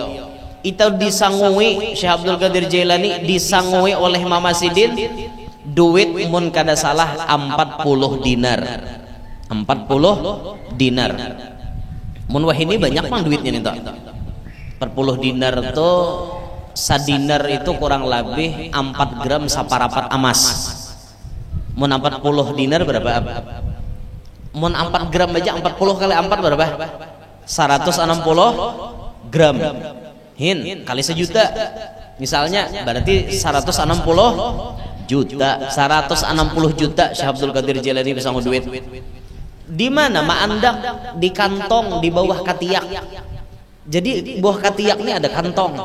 S1: Itu disangui Syekh Abdul Qadir Jailani, disangui oleh Mama Sidin duit mun kada salah 40 dinar. 40 dinar. Mun wah ini banyak mang duitnya nih toh. 40 dinar tuh sadinar itu kurang lebih 4 gram saparapat emas. Mun 40 dinar berapa? Mun 4 gram aja 40 kali 4 berapa? 160 gram. Hin kali sejuta. Misalnya berarti 160 juta. 160 juta Syekh Abdul Qadir Jailani bisa duit. Di mana Ma'andak? Di kantong di bawah katiak. Jadi bawah katiak ini ada kantong.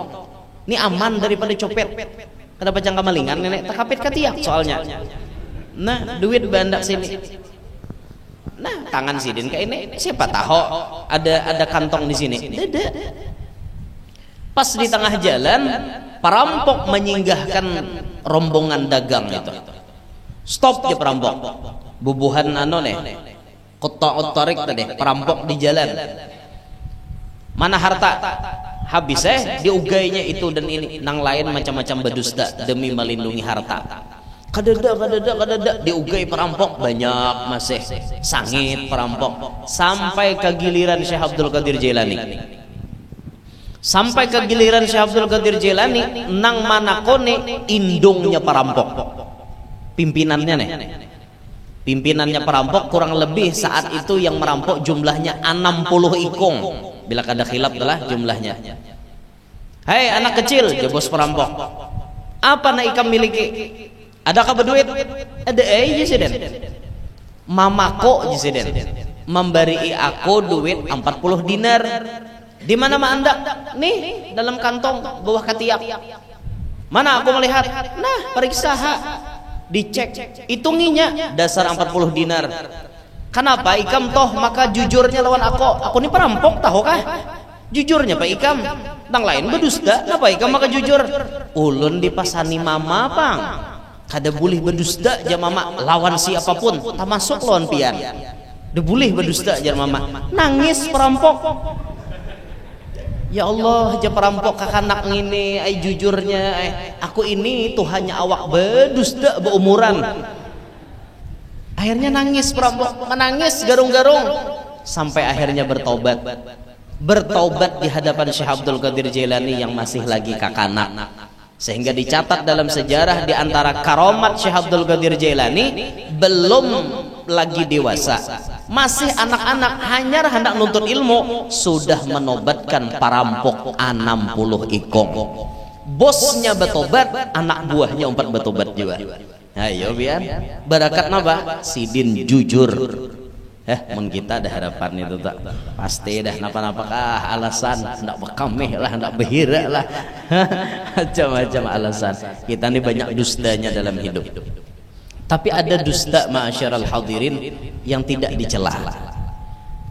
S1: Ini aman daripada copet. Kenapa jangan kemalingan nenek takapit katiak soalnya. Nah, duit bandak sini. Nah, tangan Sidin kayak ini siapa tahu ada kantong di sini. Ada. Pas di tengah jalan, perampok menyinggahkan rombongan dagang itu. Stop aja perampok. Bubuhan nih. Kota otorik tadi, perampok di jalan. Mana harta? Habis diugainya itu dan ini, nang lain macam-macam berdusta demi melindungi harta. Kadada diugai perampok banyak masih sangit perampok sampai ke giliran Syekh Abdul Qadir Jailani. Sampai ke giliran Syekh Abdul Qadir Jailani, nang manakone indungnya perampok. Pimpinannya nih. Pimpinannya perampok kurang lebih saat itu yang merampok jumlahnya 60 ikung. Bila kada khilaf adalah jumlahnya. Hei anak kecil, dia bos perampok. Apa nak ikam miliki? Adakah berduit? Ada Jesiden. Mamako Jesiden memberi aku duit 40 dinar. Di mana Anda? Nih dalam kantong bawah ketiak. Mana aku melihat? Nah, periksa dicek, hitunginya dasar 40 dinar. Kenapa ikam toh maka jujurnya lawan aku? Aku ini perampok tahu kah? Jujurnya Pak Ikam, tang lain berdusta. Kenapa Ikam maka jujur? Ulun dipasani mama pang. Kada boleh berdusta aja mama lawan siapapun, termasuk lawan pian. Dia boleh berdusta aja mama. Nangis perampok. Ya Allah, aja perampok kakanak ini, ay jujurnya, aku ini Tuhannya awak berdusta beumuran. Akhirnya nangis perampok, menangis garung-garung sampai akhirnya bertobat. Bertobat di hadapan Syekh Abdul Qadir Jailani yang masih lagi kakanak. Sehingga dicatat dalam sejarah di antara karomat Syekh Abdul Qadir Jailani belum lagi dewasa, masih anak-anak hanya hendak nuntut ilmu, sudah menobatkan perampok 60 ikong. Bosnya bertobat, anak buahnya 4 bertobat juga. Ayo biar barakat napa? Sidin jujur. Mun kita ada harapan itu tak pasti dah napa-napa kah alasan hendak bekameh lah, hendak behira lah. Macam-macam alasan. Kita ini banyak dustanya dalam hidup. Tapi ada dusta ma'asyiral hadirin yang tidak dicela.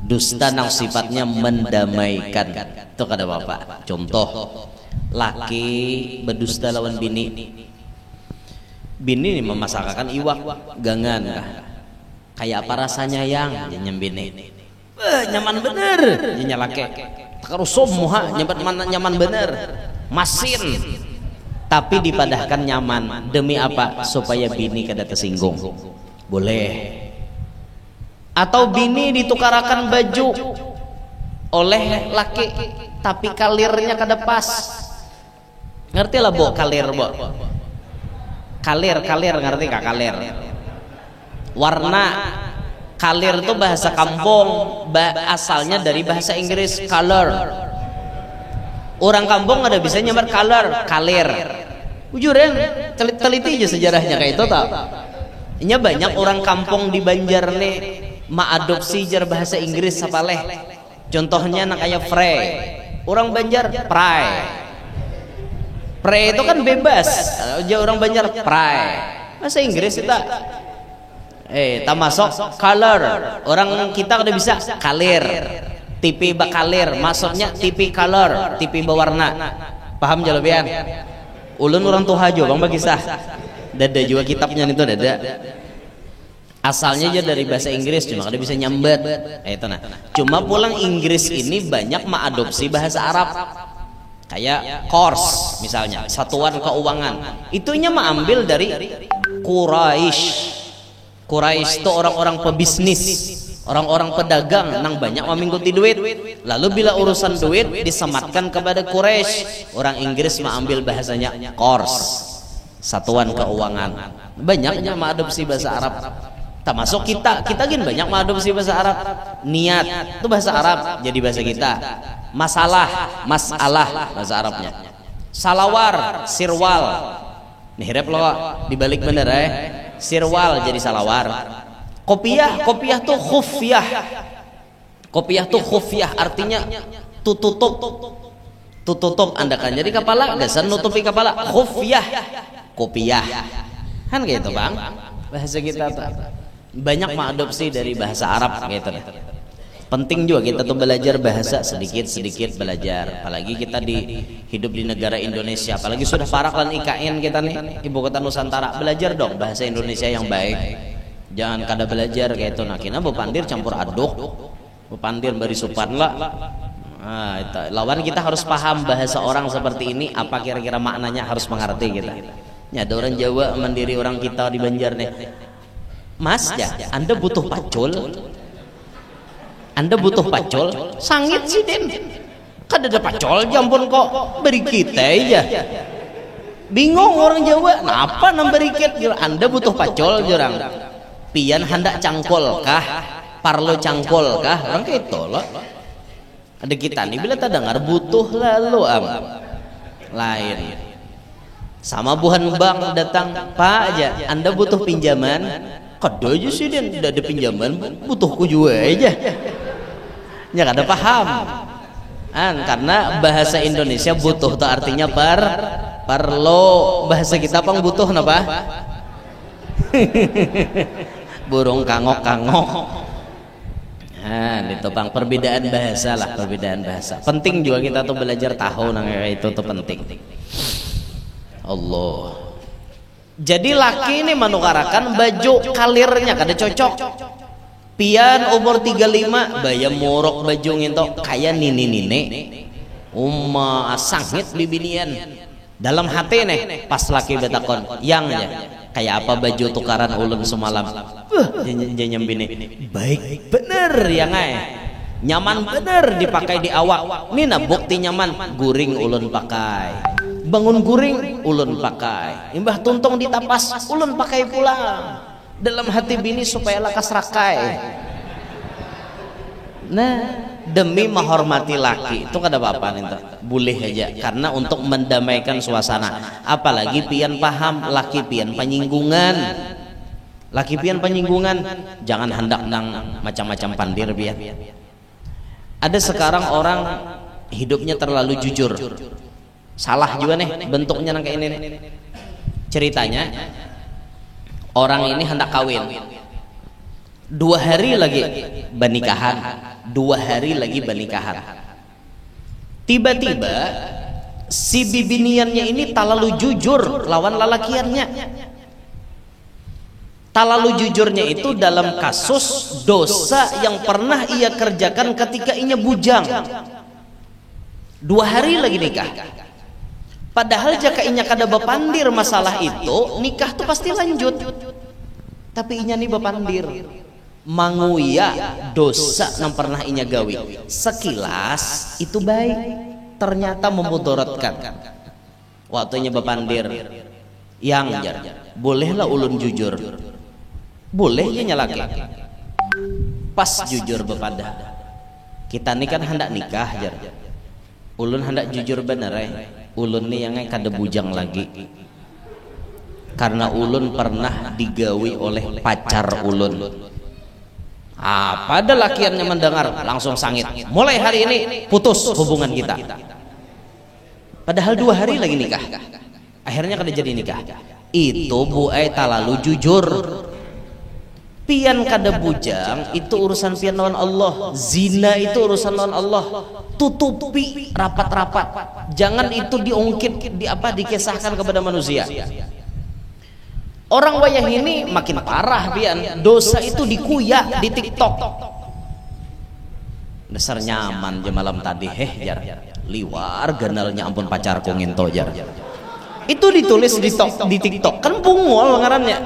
S1: Dusta yang sifatnya mendamaikan. Itu kata Bapak. Contoh, laki berdusta lawan bini. Bini ini memasakkan iwak gangan kah? Kayak apa rasanya yang nyembini? Nyaman bener, nyalake. Takarusum muha nyaman bener. Masin. Tapi dipadahkan nyaman demi apa? Supaya bini kada tersinggung. Boleh. Atau bini ditukarakan baju oleh laki tapi kalirnya kada pas. Ngerti lah bo kalir bo. Kalir ngerti kak kalir? Warna. Kalir itu bahasa kampung, asalnya dari bahasa Inggris color. Orang kampung ada bisa nyamar color, kalir. Ujuran teliti aja sejarahnya kayak itu tau. Nya banyak orang kampung di Banjar nih mengadopsi jar bahasa Inggris sapaleh. Contohnya nak kayak frey. Orang Banjar pray. Pray itu kan bebas. Aja orang Banjar pray. Bahasa Inggris itu tak masuk color. Orang kita udah bisa kalir. TV bakalir, maksudnya TV color, TV berwarna. Paham jalabian? Ulun orang tua aja bang bagi sah. Dada juga kitabnya itu dada. Asalnya aja dari bahasa Inggris, cuma ada bisa nyambet. Itu nah. Cuma pulang Inggris ini banyak mengadopsi bahasa Arab. Kayak course misalnya, satuan keuangan. Itunya mengambil dari Quraisy. Quraisy itu orang-orang pebisnis, orang-orang pedagang nang banyak memingguti duit. Lalu bila urusan duit disematkan kepada Quraisy, orang Inggris mengambil bahasanya course, satuan keuangan. Banyaknya mengadopsi bahasa Arab. Termasuk kita gin banyak mengadopsi bahasa Arab. Niat itu bahasa Arab jadi bahasa kita. Masalah bahasa Arabnya. Salawar, sirwal. Nih rep lo dibalik bener Sirwal jadi salawar. Kopiah tuh khufyah. Kopiah tuh khufyah artinya tutup andakan. Jadi kepala gasan nutupi kepala. Khufyah. Kopiah. Kan gitu bang. Bahasa kita tuh banyak mengadopsi dari bahasa Arab gitu. Penting juga kita tuh belajar bahasa sedikit belajar. Apalagi kita hidup di negara Indonesia. Apalagi sudah parak lan IKN kita nih, ibu kota Nusantara. Belajar dong bahasa Indonesia yang baik. Jangan kada belajar kayak itu. Nah, kina bepandir campur aduk, bepandir bari supan lah. Nah, itu. Lawan kita harus paham bahasa orang seperti ini. Apa kira-kira maknanya harus mengerti kita. Ya, ada orang Jawa mandiri orang kita di Banjar nih. Mas ya, Anda butuh pacul. Anda butuh pacul, sangit sih den. Kan ada pacul, jampun kok beri kita aja. Bingung orang Jawa, kenapa nambah rikit? Anda butuh pacul jurang. Pian hendak cangkol kah? Parlo cangkol kah? Orang kayak itu loh. Ada kita nih bila tak dengar butuh lalu lain. Sama buhan bank datang, Pak aja. Anda butuh pinjaman? Kada aja sih den, tidak ada pinjaman, butuhku juga aja. Ya kada paham. Karena bahasa Indonesia butuh itu artinya perlu. Bahasa kita pang butuh napa? Burung kangok. Itu pang perbedaan bahasa lah, perbedaan bahasa. Penting juga kita tuh belajar tahu nang itu tuh penting. Allah. Jadi laki ini menukarakan baju kalirnya kada cocok. Pian umur 35 bayam morok baju ngintok kayak nini sangit bibinian. Dalam hati nih pas laki betakon yang aja kayak apa baju tukaran ulun semalam. Janyam bini baik bener ya ngai. Nyaman bener dipakai di awak. Nina bukti nyaman guring ulun pakai. Bangun guring ulun pakai. Imbah tuntung di tapas ulun pakai pulang. Dalam hati bini supaya lakas rakai. Nah, demi menghormati laki itu kada apa-apa nih, boleh aja karena untuk mendamaikan suasana. Apalagi pian paham laki pian penyinggungan. Laki pian penyinggungan jangan hendak nang macam-macam pandir biar. Ada sekarang orang hidupnya terlalu jujur. Salah juga nih bentuknya nang kayak ini nih. Ceritanya orang ini hendak kawin 2 hari lagi bernikahan 2 hari lagi bernikahan. Tiba-tiba si bibiniannya ini terlalu jujur lawan lalakiannya. Terlalu jujurnya itu dalam kasus dosa yang pernah ia kerjakan ketika ia bujang. 2 hari lagi nikah. Padahal jika inya kada bepandir masalah itu, nikah tuh pasti lanjut. Tapi inya nih bepandir. Manguya dosa yang pernah inya gawi. Sekilas itu baik, ternyata memudaratkan. waktunya bepandir yang jar bolehlah ulun jujur, boleh ya nyalaki pas jujur bepada kita nih kan hendak nikah jar ulun hendak jujur bener ulun nih yang kada bujang lagi karena ulun pernah digawi oleh pacar ulun. Pada lakiannya mendengar langsung sangit, mulai hari ini putus hubungan kita. Padahal 2 hari lagi nikah, akhirnya kada jadi nikah. Itu buai talalu jujur. Pian kada bujang itu urusan pian lawan Allah, zina itu urusan lawan Allah. Tutupi rapat-rapat, jangan itu diungkit, dikisahkan kepada manusia. Orang wayah ini makin parah pian, dosa itu dikuyak di TikTok. Dasar nyaman je malam tadi jar liwar ganalnya ampun pacarku nginto jar. Itu ditulis di TikTok kan bungol ngarannya.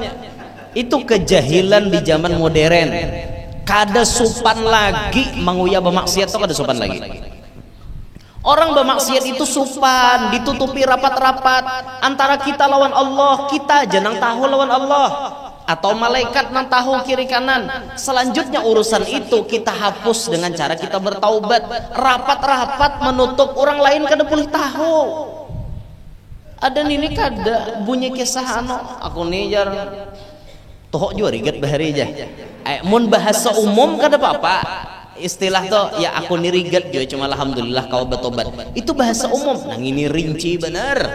S1: Itu kejahilan di zaman modern. Kada sopan lagi manguya bermaksiat tuh kada sopan lagi. Orang bermaksiat itu sopan, ditutupi rapat-rapat antara kita lawan Allah, kita aja nang tahu lawan Allah atau malaikat nang tahu kiri kanan. Selanjutnya urusan itu kita hapus dengan cara kita bertaubat. Rapat-rapat menutup orang lain kada boleh tahu. Ada nini kada bunyi kisah aku nih jar tohok juga riget bahari aja. Mun bahasa umum kada apa-apa. Istilah tuh ya aku nirigat juga cuma alhamdulillah kau bertobat itu bahasa umum. Nang ini rinci bener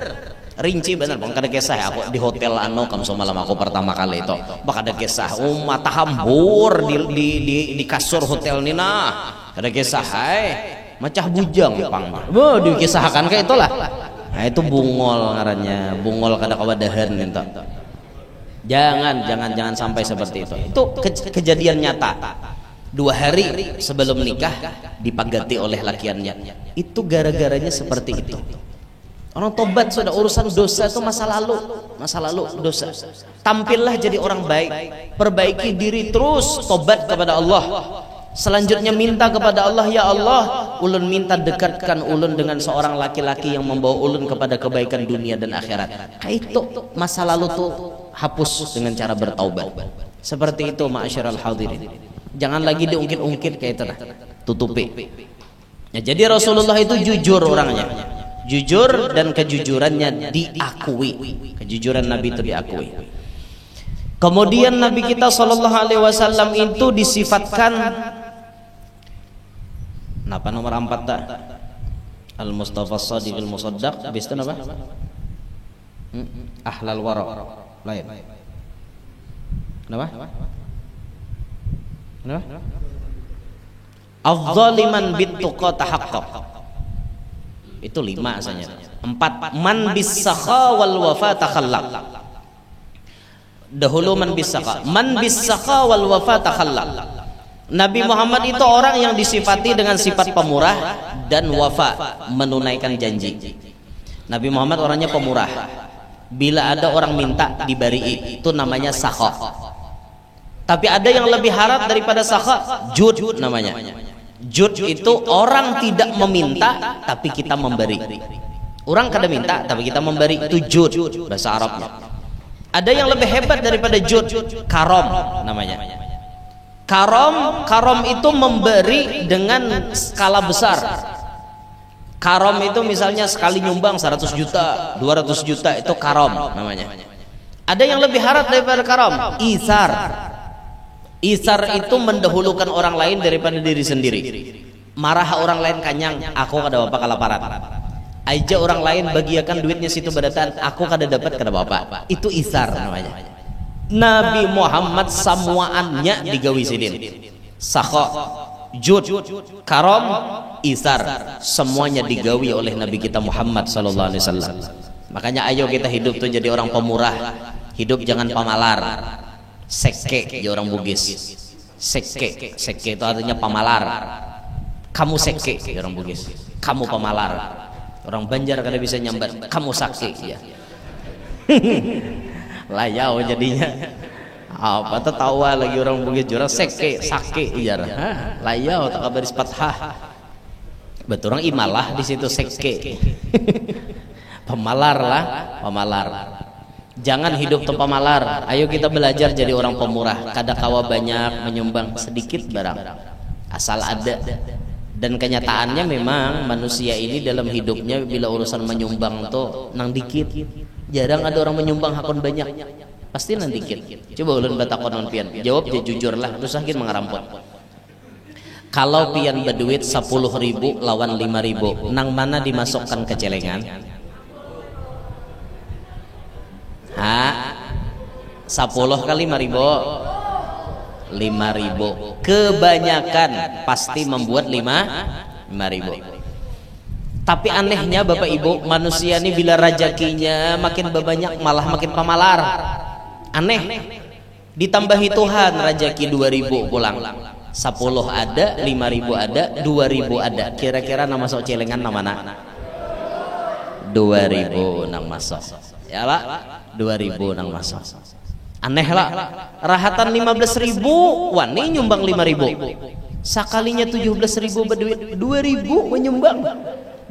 S1: bang kada kisah aku di hotel kamu semalam aku pertama kali itu bak ada kisah mata hambur di kasur hotel ni nah kada kisah macah bujang pang dikisahkan kayak itulah. Nah itu bungol ngarannya, bungol kada kawadahan itu. Jangan sampai seperti itu kejadian nyata. 2 hari sebelum nikah dipagati oleh lakiannya. Itu gara-garanya seperti itu. Orang tobat sudah urusan dosa itu masa lalu dosa. Tampillah jadi orang baik, perbaiki diri terus, tobat kepada Allah. Selanjutnya minta kepada Allah, ya Allah, ulun minta dekatkan ulun dengan seorang laki-laki yang membawa ulun kepada kebaikan dunia dan akhirat. Itu masa lalu tuh hapus dengan cara bertaubat. Seperti itu ma'asyiral hadirin. Jangan lagi diungkit-ungkit kayak itu, tutupi. Ya, jadi Rasulullah itu jujur orangnya, jujur dan kejujurannya diakui. Kejujuran Nabi itu diakui. Kemudian Nabi kita Shallallahu Alaihi Wasallam itu disifatkan apa nomor 4 tak? Al Mustafa Shadiqul Musaddaq. Habis itu apa? Ahlal wara. Lain. Kenapa? Afdhaliman bittuqa tahaqqaq. Itu 5 asalnya. 4 man bisakha wal wafa takhallaq. Dahulu man bisakha wal wafa takhallaq. Nabi Muhammad itu orang yang disifati dengan sifat pemurah dan wafa, menunaikan janji. Nabi Muhammad orangnya pemurah. Bila ada orang minta diberi, itu namanya sakha. Tapi ada yang lebih harap daripada sakha, jud namanya. Jud itu orang tidak meminta tapi kita memberi. Orang kada minta tapi kita memberi, itu jud bahasa Arabnya. Ada yang lebih hebat daripada jud, karom namanya. Karom itu memberi dengan skala besar. Karom itu misalnya sekali nyumbang 100 juta, 200 juta, itu karom namanya. Ada yang lebih harap daripada karom, isar. Isar itu mendahulukan orang lain daripada diri sendiri. Marah orang lain kanyang, aku kada apa kalaparan. Aja orang lain bagiakan duitnya situ badatan, aku kada dapat kada apa. Itu isar namanya. Nabi Muhammad samuaannya digawi sidin. Sakha, jud, karom, isar, semuanya digawi oleh Nabi kita Muhammad sallallahu alaihi wasallam. Makanya ayo kita hidup tuh jadi orang pemurah. Hidup jangan pamalar. Seke ya orang Bugis. Seke itu artinya pamalar. Kamu seke ya orang Bugis. Kamu pamalar. Orang Banjar kada bisa nyambat. Kamu sake ya. Layau jadinya. Apa tertawa lagi orang Bugis jurang seke sake ya. Layau tak kabaris fathah. Betul orang imalah di situ seke. Pemalar lah, pemalar. Jangan hidup tuh pemalar. Ayo kita belajar jadi orang pemurah. Kadakawa banyak, menyumbang sedikit barang, asal ada. Dan kenyataannya memang manusia ini dalam hidupnya bila urusan menyumbang tuh nang dikit. Jarang ada orang menyumbang hakon banyak. Pasti nang dikit. Coba ulun batakon pian. Jawab je jujur lah, rusakin mengerampot. Kalau pian berduit 10.000 lawan 5.000, nang mana dimasukkan ke celengan? 10 kali 5.000, 5.000. Kebanyakan pasti membuat 5.000. Tapi anehnya Bapak Ibu, manusia ini bila rezekinya makin banyak malah makin pemalar. Aneh. Ditambahi Tuhan rezeki 2.000 pulang. 10 ada, 5.000 ada, 2.000 ada. Kira-kira nama masuk celengan nama mana? 2.000 nang masuk. Ya Pak, 2.000 nang masuk. Aneh lah. Rahatan 15.000, wani nyumbang 5.000. Sakalinya 17.000 berduit, 2.000 menyumbang.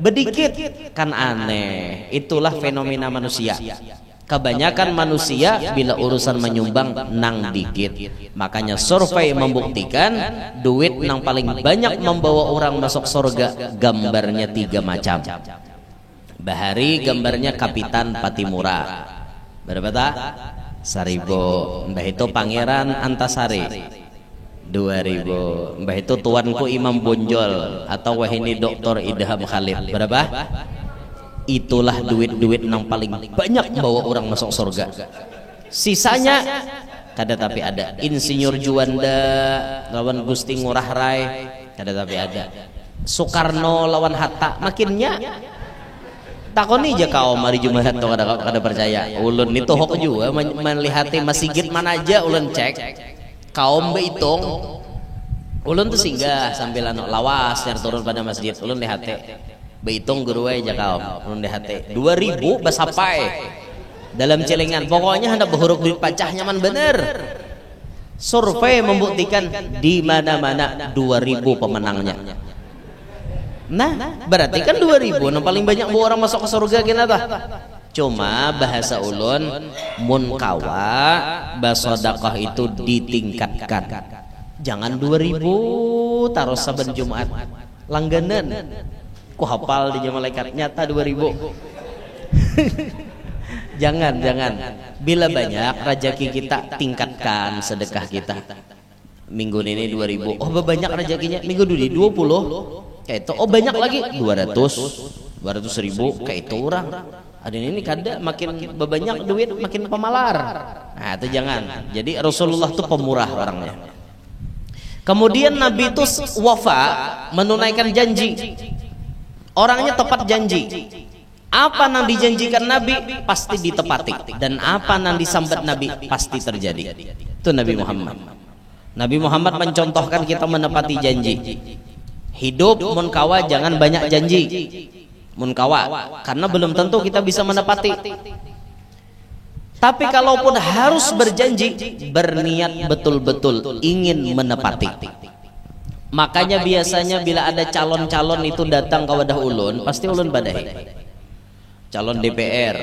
S1: Bedikit kan aneh. Itulah fenomena manusia. Kebanyakan manusia bila urusan menyumbang nang dikit. Makanya survei membuktikan duit nang paling banyak membawa orang masuk surga gambarnya 3 macam. Bahari gambarnya Kapitan Patimura. Berapa tak? 1.000. Mbah itu Pangeran Antasari 2.000. Mbah itu tuanku Imam Bonjol atau wahini Dr. Idham Khalid. Berapa? Itulah duit-duit yang paling banyak bawa orang masuk surga. Sisanya kada tapi ada. Insinyur Juanda lawan Gusti Ngurah Rai kada tapi ada. Soekarno lawan Hatta makinnya. Takoni aja kau mari Jumat tuh kada percaya. Ulun itu hok juga melihati masjid mana aja ulun cek. Kaum beitong. Ulun tuh singgah sambil anu lawas yang turun pada masjid. Ulun lihate. Beitong guru aja kaum. Ulun lihate. 2.000 basapai dalam celengan. Pokoknya hendak berhuruf duit pacah nyaman bener. Survei membuktikan di mana-mana 2.000 pemenangnya. Nah, berarti kan 2.000 yang paling banyak bawa orang masuk ke surga gini apa? Cuma bahasa ulun mun kawa basodaqah itu ditingkatkan. Jangan 2.000 taruh saben Jumat langganan. Ku hafal di malaikat nyata 2.000. Jangan. Bila banyak rezeki kita tingkatkan sedekah kita. Minggu ini 2.000. Oh banyak rezekinya. Minggu ini 20. Kayak itu. Oh banyak lagi 200.000 kayak itu orang. Ada ini kada makin banyak duit makin pemalar. Nah itu jangan. Jadi Rasulullah itu pemurah orangnya. Kemudian Nabi itu wafa menunaikan janji. Orangnya tepat janji. Apa yang dijanjikan Nabi pasti ditepati, dan apa yang disambat Nabi pasti terjadi. Itu Nabi Muhammad. Nabi Muhammad mencontohkan kita menepati janji. Hidup munkawa jangan banyak janji. Munkawa karena belum tentu kita bisa menepati. Tapi kalaupun harus berjanji, berniat betul-betul ingin menepati. Makanya biasanya bila ada calon-calon itu datang ke wadah ulun, pasti ulun badahi. Calon DPR,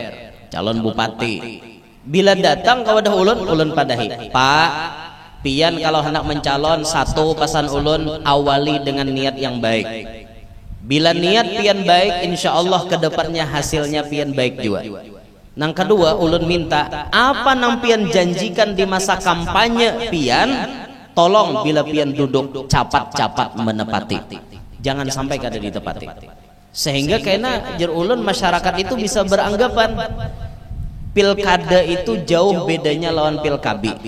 S1: calon bupati. Bila datang ke wadah ulun, ulun padahi. Pak, pian kalau hendak mencalon satu pesan ulun awali dengan niat yang baik. Bila niat pian baik, insya Allah kedepannya hasilnya pian baik juga. Nang kedua ulun minta apa nang pian janjikan di masa kampanye pian, tolong bila pian duduk capat-capat menepati. Jangan sampai kada ditepati. Sehingga kena jer ulun masyarakat itu bisa beranggapan pilkada itu jauh bedanya lawan pilkabi.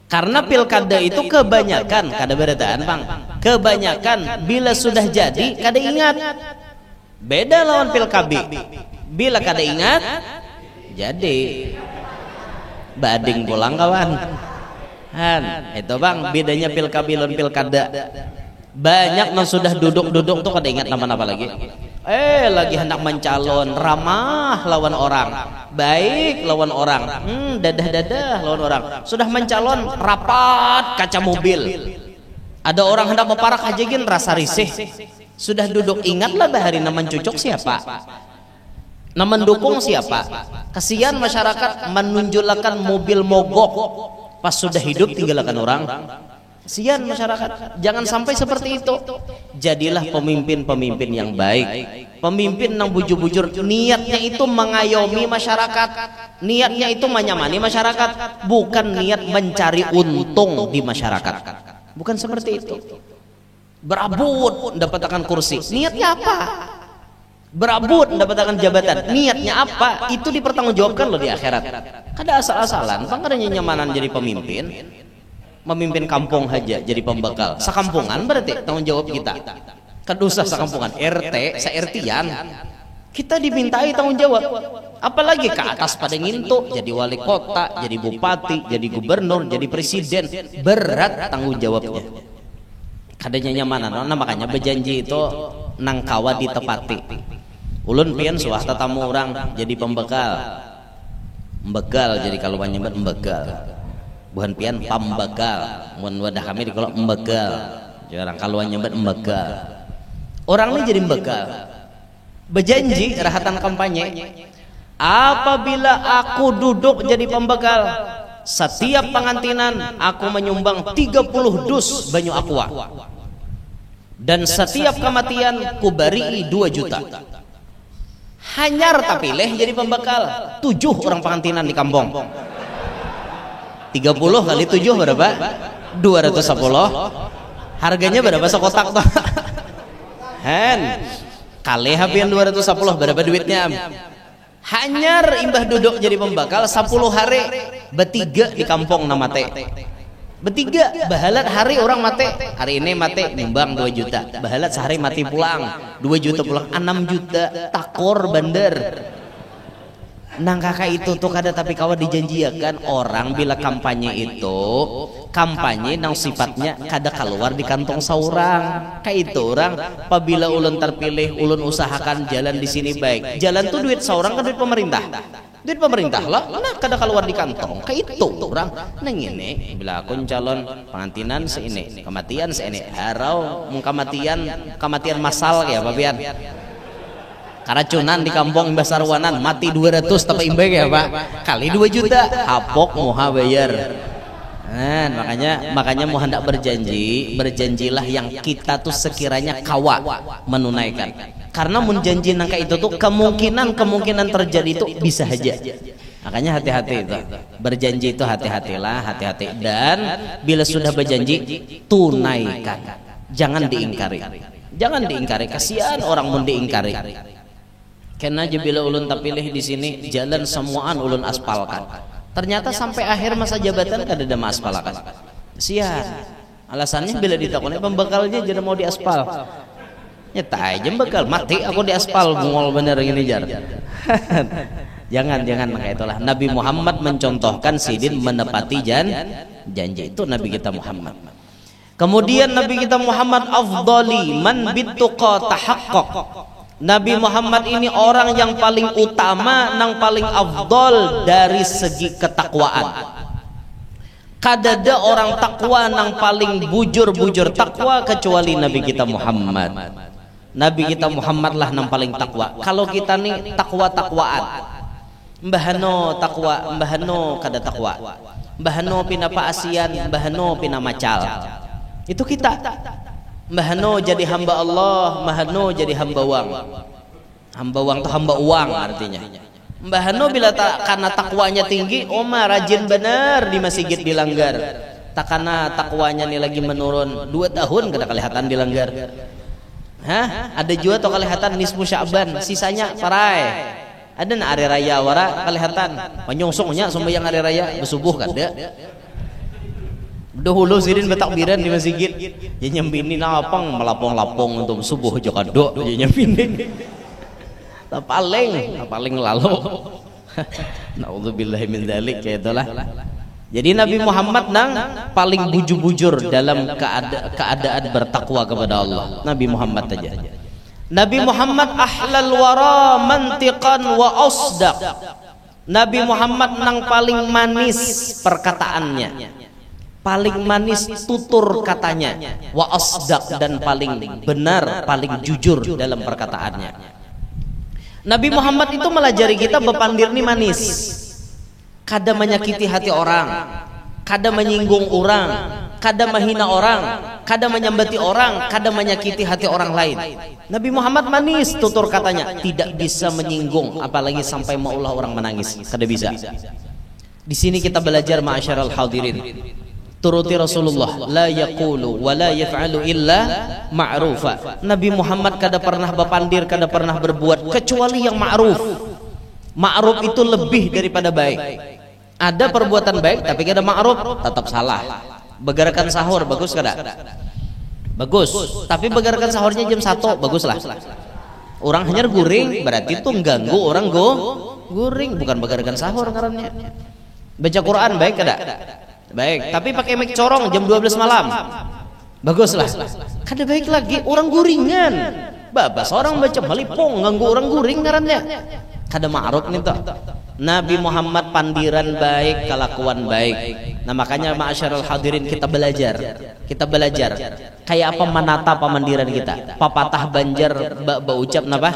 S1: Karena pilkada itu kebanyakan kada beretaan Bang. Kebanyakan bila sudah jadi kada ingat. Beda lawan pilkabi. Bila kada ingat jadi bading pulang kawan. Han, itu Bang bedanya pilkabi lawan pilkada. Banyak yang sudah duduk-duduk tuh kada ingat nama-nama lagi. Lagi hendak mencalon, ramah lawan orang, baik lawan orang, dadah-dadah lawan orang. Sudah mencalon, rapat kaca mobil. Ada orang hendak meparak hajegin rasa risih. Sudah duduk ingatlah bahari nama cucuk siapa, nama mendukung siapa. Kasihan masyarakat menunjukkan mobil mogok pas sudah hidup tinggalkan orang. Kasihan masyarakat, jangan sampai seperti itu. Jadilah pemimpin-pemimpin yang baik, pemimpin yang bujur-bujur, niatnya itu mengayomi masyarakat, niatnya itu menyamani masyarakat, bukan niat mencari untung di masyarakat. Bukan seperti itu. Berabut mendapatkan kursi, niatnya apa? Berabut mendapatkan jabatan, niatnya apa? Itu dipertanggungjawabkan loh di akhirat. Kada asal-asalan, pangarnya nyamanan jadi pemimpin, memimpin kampung aja jadi pembekal. Sekampungan berarti tanggung jawab kita. Kedusah sekampungan, RT, se-RT-an. Kita dimintai tanggung jawab. Apalagi ke atas pada ngintu, jadi wali kota, jadi bupati, jadi gubernur, jadi presiden, berat tanggung jawabnya. Kadanya nyamanan, nah makanya berjanji itu nangkawa ditepati. Ulun pian swasta tamu orang jadi pembekal, membegal jadi kalau banyak membegal. Bukan pian pembekal, mun wadah kami di kalau membegal, jarang kalau nyebut membegal. Orang ini jadi membegal, berjanji rahatan kampanye. Apabila aku duduk jadi pembekal, setiap pengantinan aku menyumbang 30 dus banyu aqua, dan setiap kematian kubari 2 juta. Hanyar tapi leh jadi pembekal 7 orang pengantinan di kampung. 30 kali 7 berapa? 210. Harganya berapa sekotak tuh? Hen kali hapian 210 berapa duitnya? Hanyar imbah duduk jadi pembekal 10 hari bertiga di kampung nama teh. Bertiga bahalat hari orang mati, hari ini mati nyumbang 2 juta, bahalat sehari mati pulang 2 juta pulang 6 juta takor bandar. Nang kakak itu tuh kada tapi kawan dijanjikan orang bila kampanye itu kampanye nang sifatnya kada keluar di kantong seorang. Kayak itu orang apabila ulun terpilih ulun usahakan jalan di sini baik. Jalan tuh duit seorang kan duit pemerintah. Duit pemerintah lah, nah kada keluar di kantong. Kayak itu orang nang ini bila aku calon pengantinan seini, kematian seini, harau kematian masal ya papian. Karacunan di kampung Imbah Sarwanan mati 200 tapi imbang ya Pak, kali 2 juta hapok moha bayar. Nah, makanya mau hendak berjanjilah yang kita tuh sekiranya kawa menunaikan. Karena menjanji nangka itu tuh kemungkinan terjadi itu bisa aja. Makanya hati-hati itu. Berjanji itu hati-hatilah, hati-hati. Dan bila sudah berjanji tunaikan. Jangan diingkari. Jangan diingkari. Kasihan orang mau diingkari. Karena aja bila ulun terpilih di sini jalan semuaan ulun aspalkan. Ternyata sampai akhir masa jabatan kada ada aspalkan. Kasihan. Alasannya bila ditakoni pembekalnya jadi mau diaspal. Nyata aja bekal mati aku di aspal bungol bener gini jar. jangan maka itulah Nabi Muhammad mencontohkan sidin menepati janji itu Nabi kita Muhammad. Kemudian Nabi kita Muhammad afdali man bittuqa tahaqqaq. Nabi Muhammad ini orang yang paling utama nang paling afdol dari segi ketakwaan. Kadada orang takwa nang paling bujur takwa kecuali Nabi kita Muhammad. Nabi kita Muhammad lah nang paling takwa. Kalau kita nih takwa-takwaan, mbahano takwa, mbahano kada takwa, mbahano pina paasian, mbahano pina macal. Itu kita. Mbahano jadi hamba Allah, mbahano jadi hamba wang. Hamba wang itu hamba uang artinya. Mbahano bila karena takwanya tinggi, oma rajin benar di masjid dilanggar. Tak karena takwanya nih lagi menurun 2 tahun kada kelihatan dilanggar. Hah? Ada juga atau kelihatan nisfu Sya'ban, sisanya parai. Ada na hari raya wara kelihatan panyongsongnya sembahyang hari raya bersubuh kada. Dahulu sirin betakbiran di masjid. Ya nyambini lapang melapong-lapong untuk subuh aja kado. Ya nyambini. paling lalu. Nauzubillahi min dzalik kayak itulah. Jadi Nabi Muhammad nang paling bujur-bujur dalam keadaan bertakwa kepada Allah. Nabi Muhammad aja. Nabi Muhammad ahlal wara mantiqan wa asdaq. Nabi Muhammad nang paling manis perkataannya, paling manis tutur katanya, wa asdaq, dan paling benar, paling jujur dalam perkataannya. Nabi Muhammad itu melajari kita bepandir ini manis, kada menyakiti hati orang, kada menyinggung orang, kada menghina orang, kada menyambati orang, kada menyakiti hati orang lain. Nabi Muhammad manis tutur katanya, tidak bisa menyinggung, apalagi sampai maulah orang menangis, kada bisa. Di sini kita belajar ma'asyaral hadirin, turuti Rasulullah, la yaqulu wa la yaf'alu illa ma'rufa. Nabi Muhammad kada pernah berpandir, kada pernah berbuat kecuali yang ma'ruf. Ma'ruf itu lebih daripada baik. Ada perbuatan baik tapi kada ma'ruf, tetap salah. Begerakan sahur bagus kada? Bagus. Tapi begerakan sahurnya jam 1, baguslah. Orang hanya guring, berarti itu mengganggu orang guring, bukan begerakan sahur ngarannya. Baca Quran baik kada? Baik, tapi pakai mic corong jam 12 malam. Baguslah. Kada baik lagi orang guringan. Babas orang baca malipong ganggu orang guring ngarannya. Kada ma'ruf nih toh. Nabi Muhammad pandiran baik, kelakuan baik. Nah makanya ma'asyaral hadirin kita belajar. Kita belajar kayak apa menata pamandiran kita. Papatah Banjar ucap napa?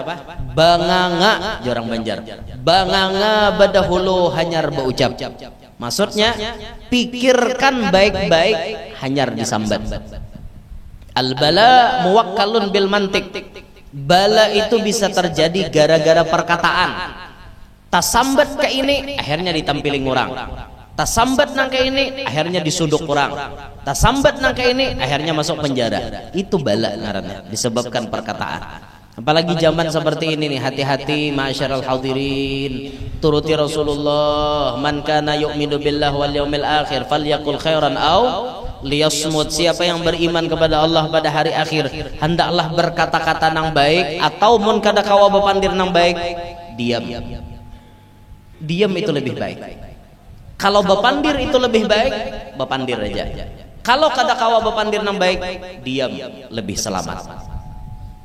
S1: Banganga jorang Banjar. Banganga badahulu hanyar baucap. Maksudnya pikirkan baik-baik, hanyar disambat. Al-bala muwakkalun bil mantik. Bala itu bisa terjadi gara-gara perkataan. Tasambat ke ini akhirnya ditampiling orang. Tasambat nang ke ini akhirnya disuduk orang. Tasambat nang ke ini akhirnya masuk penjara. Itu bala ngarannya, disebabkan perkataan. Apalagi zaman seperti ini nih, hati-hati ma'asyaral hadirin, turuti Rasulullah, man kana yu'minu billahi wal yaumil akhir falyaqul khairan aw liyasmut. Siapa yang beriman kepada Allah pada hari akhir, hendaklah berkata-kata nang baik, atau mun kada kawa bepandir nang baik, diam. Diam itu lebih baik. Kalau bepandir itu lebih baik, bepandir aja. Kalau kada kawa bepandir nang baik, diam, lebih selamat.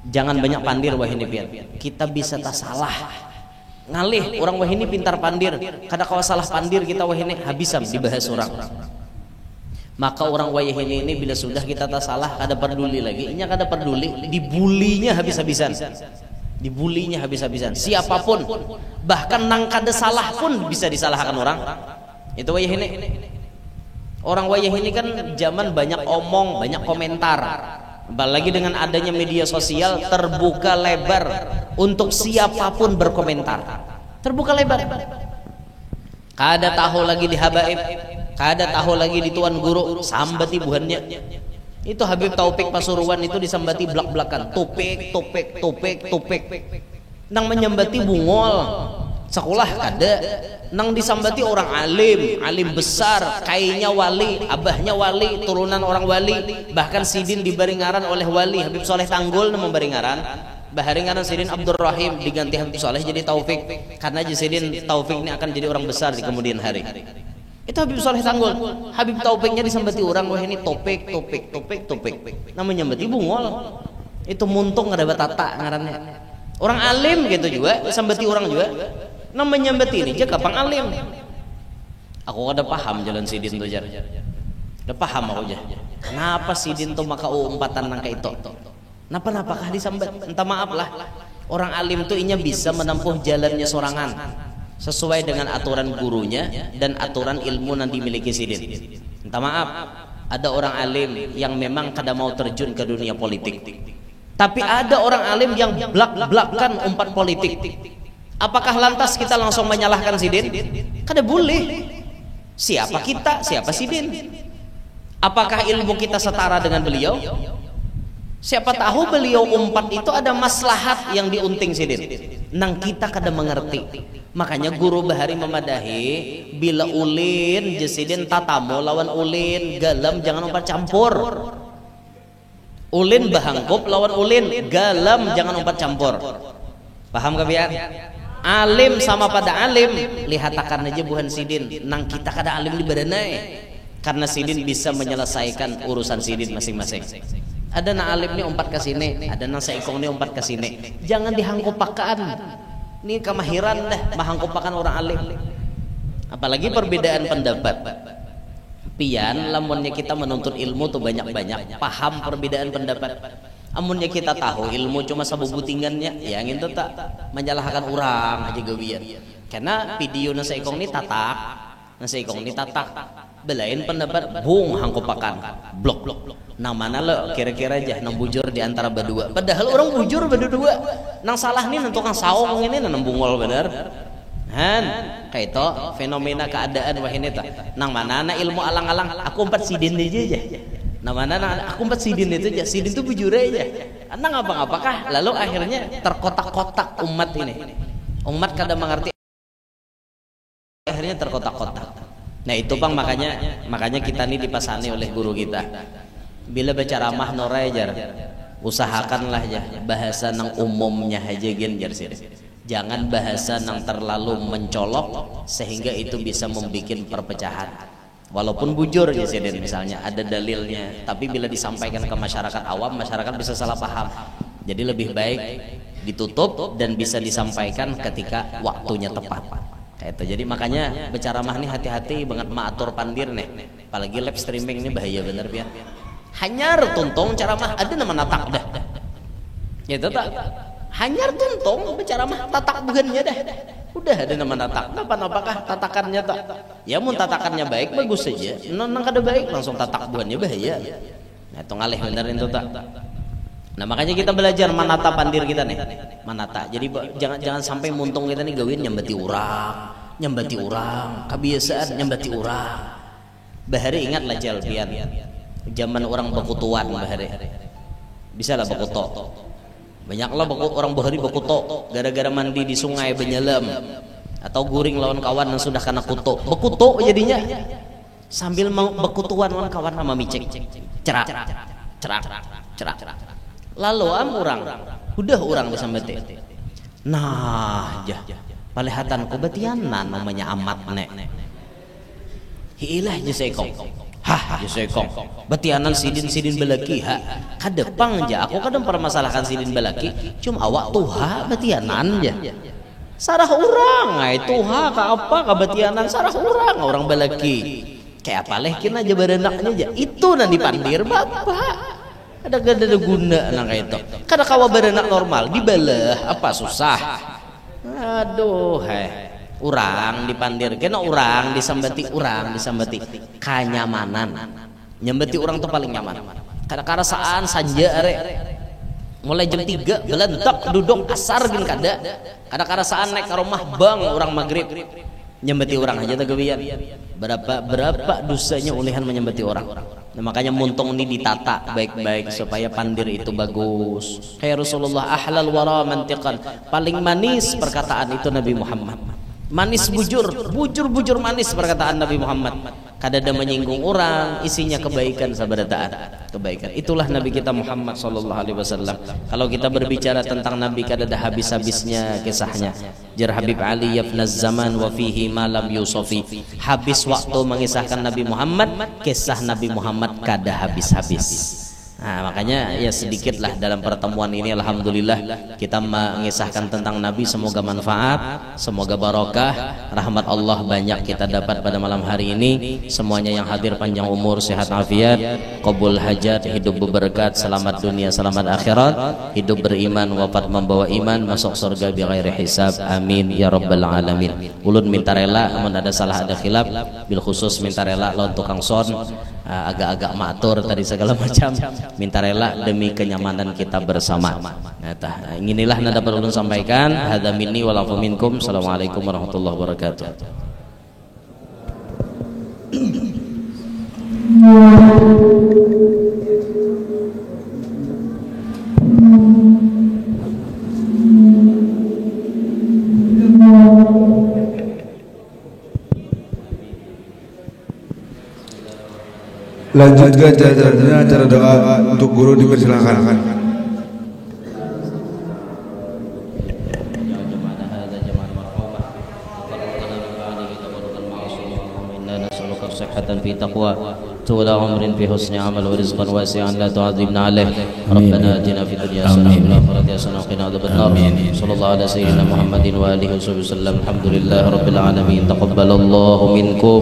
S1: Jangan banyak pandir wahini pian. Kita bisa tak salah. Ngalih orang wahini pintar pandir. Kada kawa salah pandir kita wahini habisam dibahas orang. Maka orang wahini ini bila sudah kita tak salah kada peduli lagi. Inya kada peduli, dibulinya habis-habisan. Dibulinya habis-habisan. Siapapun, bahkan nang kada salah pun bisa disalahkan orang. Itu wahini. Orang wahini kan zaman banyak omong, banyak komentar. Apalagi dengan adanya media sosial, terbuka lebar untuk siapapun berkomentar. Terbuka lebar. Kada tahu lagi di habaib, kada tahu lagi di tuan guru, sambati buhannya. Itu Habib Taufik Pasuruan itu disambati belak-belakan, topik. Nang menyambati bungol, sekolah kada. Nang disambati orang alim besar, kayaknya wali, abahnya wali, turunan orang wali, bahkan Sidin dibaringaran oleh wali. Habib Soleh Tanggul nama baringaran, baharingaran Sidin Abdul Rahim diganti Habib Soleh jadi Taufik, karena Sidin Taufik ini akan jadi orang besar di kemudian hari. Itu Habib Soleh Tanggul. Habib Taufiknya disambati orang, wah ini topik. Namanya nyambati bungol. Itu muntung ada batata ngarannya. Orang alim gitu juga disambati orang juga. Namanya nyambati ini jaga pang alim. Aku ada paham jalan Sidin tuh jar. Udah paham aku aja. Kenapa Sidin tuh maka umpatan nangka itu? Napa-napakah disambat? Entah maaf lah. Orang alim tuh inya bisa menempuh jalannya sorangan sesuai dengan aturan gurunya dan aturan ilmu yang dimiliki Sidin. Entah maaf, ada orang alim yang memang kada mau terjun ke dunia politik. Tapi ada orang alim yang blak-blakan umpat politik. Apakah lantas kita langsung menyalahkan Sidin? Kada boleh. Siapa kita? Siapa Sidin? Apakah ilmu kita setara dengan beliau? Siapa tahu beliau umpat itu ada maslahat yang diunting Sidin. Nang kita kada mengerti. Makanya guru bahari memadahi, bila ulin Sidin tatamu lawan ulin, galam jangan umpat campur. Ulin bahangkup lawan ulin, galam jangan umpat campur. Paham kabian? Alim sama pada alim, lihat akan aja buhan Sidin. Nang kita kada alim di badanai, karena Sidin bisa menyelesaikan urusan Sidin masing-masing. Ada na alim nih umpat ke sini, ada na seikong nih umpat ke sini. Jangan dihangkupakan. Ini kemahiran dah mahangkupakan orang alim. Apalagi perbedaan pendapat. pian lamunnya kita menuntut ilmu tuh banyak-banyak paham perbedaan pendapat. Amunnya kita tahu ilmu cuma sabubutingannya yang itu tak menyalahkan orang aja gawian. Karena video nasa ikong ni tatak belain pendapat bung hangkopakan blok nang mana lo kira-kira aja nang bujur di antara berdua, padahal orang bujur berdua nang salah nih nang tukang saung ini nang bungol bener han kayak itu fenomena keadaan wah ini tak nang mana na ilmu alang-alang aku 4 sidin aja nang mana aku 4 sidin itu aja, sidin itu bujur aja nang apa-apakah lalu akhirnya terkotak-kotak umat ini, umat kadang mengerti akhirnya terkotak-kotak. Nah itu bang makanya kita ini dipasani oleh guru kita bila baca ramah norai jar usahakanlah ya bahasa nang umumnya aja gen jar sih, jangan bahasa nang terlalu mencolok sehingga itu bisa membuat perpecahan. Walaupun bujur ya sih misalnya ada dalilnya, tapi bila disampaikan ke masyarakat awam masyarakat bisa salah paham. Jadi lebih baik ditutup dan bisa disampaikan ketika waktunya tepat. Itu jadi makanya bicara mah nih hati-hati banget maatur pandir nih, apalagi live streaming ini bahaya bener biar hanyar tuntung cara mah ada nama natak dah gitu tak hanyar tuntung bicara mah tatak bukannya dah udah ada nama natak apakah tatakannya tak ya mun tatakannya baik bagus saja nang kada baik langsung tatak bukannya bahaya. Nah itu ngalih bener itu tak. Nah makanya kita belajar manata pandir kita nih, manata. Jadi jangan sampai muntung kita nih gawin nyambati orang, kebiasaan nyambati orang. Bahari ingatlah jalpian, zaman orang bekutuan bahari, bisa lah bekuto. Banyaklah orang bahari bekuto, gara-gara mandi di sungai benyelam, atau guring lawan kawan yang sudah kena kuto, bekuto jadinya. Sambil mau bekutuan lawan kawan sama micek, cerak. Lalu orang udah bisa beti. Nah, palihatan ku betianan namanya amat nek. Hiilah jesekong. Hah, jesekong. Betianan sidin belaki ha. Kadepang aja aku kadang permasalahkan sidin belaki, cuma awak tuha betianan aja. Sarah orang, itu ha ka apa ka betianan sarah orang belaki. Kayak apa leh kina aja barenaknya aja. Itu nanti pandir bapak. Ada guna nang kayak itu. Kada kawa berenak normal dibelah apa susah. Aduh orang dipandir kena orang disambati kenyamanan. Nyambati orang tuh paling nyaman. Kada saan sanja are. Mulai jam 3 belentak duduk asar gin kada saan naik ke rumah bang orang maghrib. Nyambati orang aja tagawian. Berapa dosanya ulihan menyambati orang. Nah, makanya muntung ini ditata baik-baik supaya pandir itu bagus. Kayak Rasulullah ahlal wara mantiqan, paling manis perkataan itu Nabi Muhammad. Manis bujur manis perkataan Nabi Muhammad. Kadada menyinggung orang, isinya kebaikan sabarataan. Kebaikan. Itulah Nabi kita Muhammad sallallahu alaihi wasallam. Kalau kita berbicara tentang Nabi kadada habis-habisnya kisahnya. Jar Habib Ali yafnaz zaman wa fihi ma lam yusafi. Habis waktu mengisahkan Nabi Muhammad, kisah Nabi Muhammad kada habis-habis. Nah, makanya ya sedikitlah dalam pertemuan ini alhamdulillah kita mengisahkan tentang Nabi, semoga manfaat, semoga barokah, rahmat Allah banyak kita dapat pada malam hari ini. Semuanya yang hadir panjang umur, sehat afiat, qabul hajat, hidup berberkat, selamat dunia, selamat akhirat, hidup beriman, wafat membawa iman, masuk surga bi ghairi hisab. Amin ya rabbal alamin. Ulun minta rela amun ada salah ada khilaf, bil khusus minta rela lawan tukang son agak-agak matur tadi segala macam, minta rela demi kenyamanan kita bersama. Nah, inilah nada perlu sampaikan. Hadza minni wa lakum minkum. Assalamualaikum warahmatullahi wabarakatuh.
S2: Lanjutkan cara doa untuk guru dipersilakan.
S1: في تقوى طول عمر في حسن عمل ورزقا واسعا لا تعذبنا عليه ربنا آتنا في الدنيا حسنة وفي الآخرة حسنة وقنا عذاب النار صلى الله على سيدنا محمد وآله وصحبه وسلم الحمد لله رب العالمين تقبل الله منكم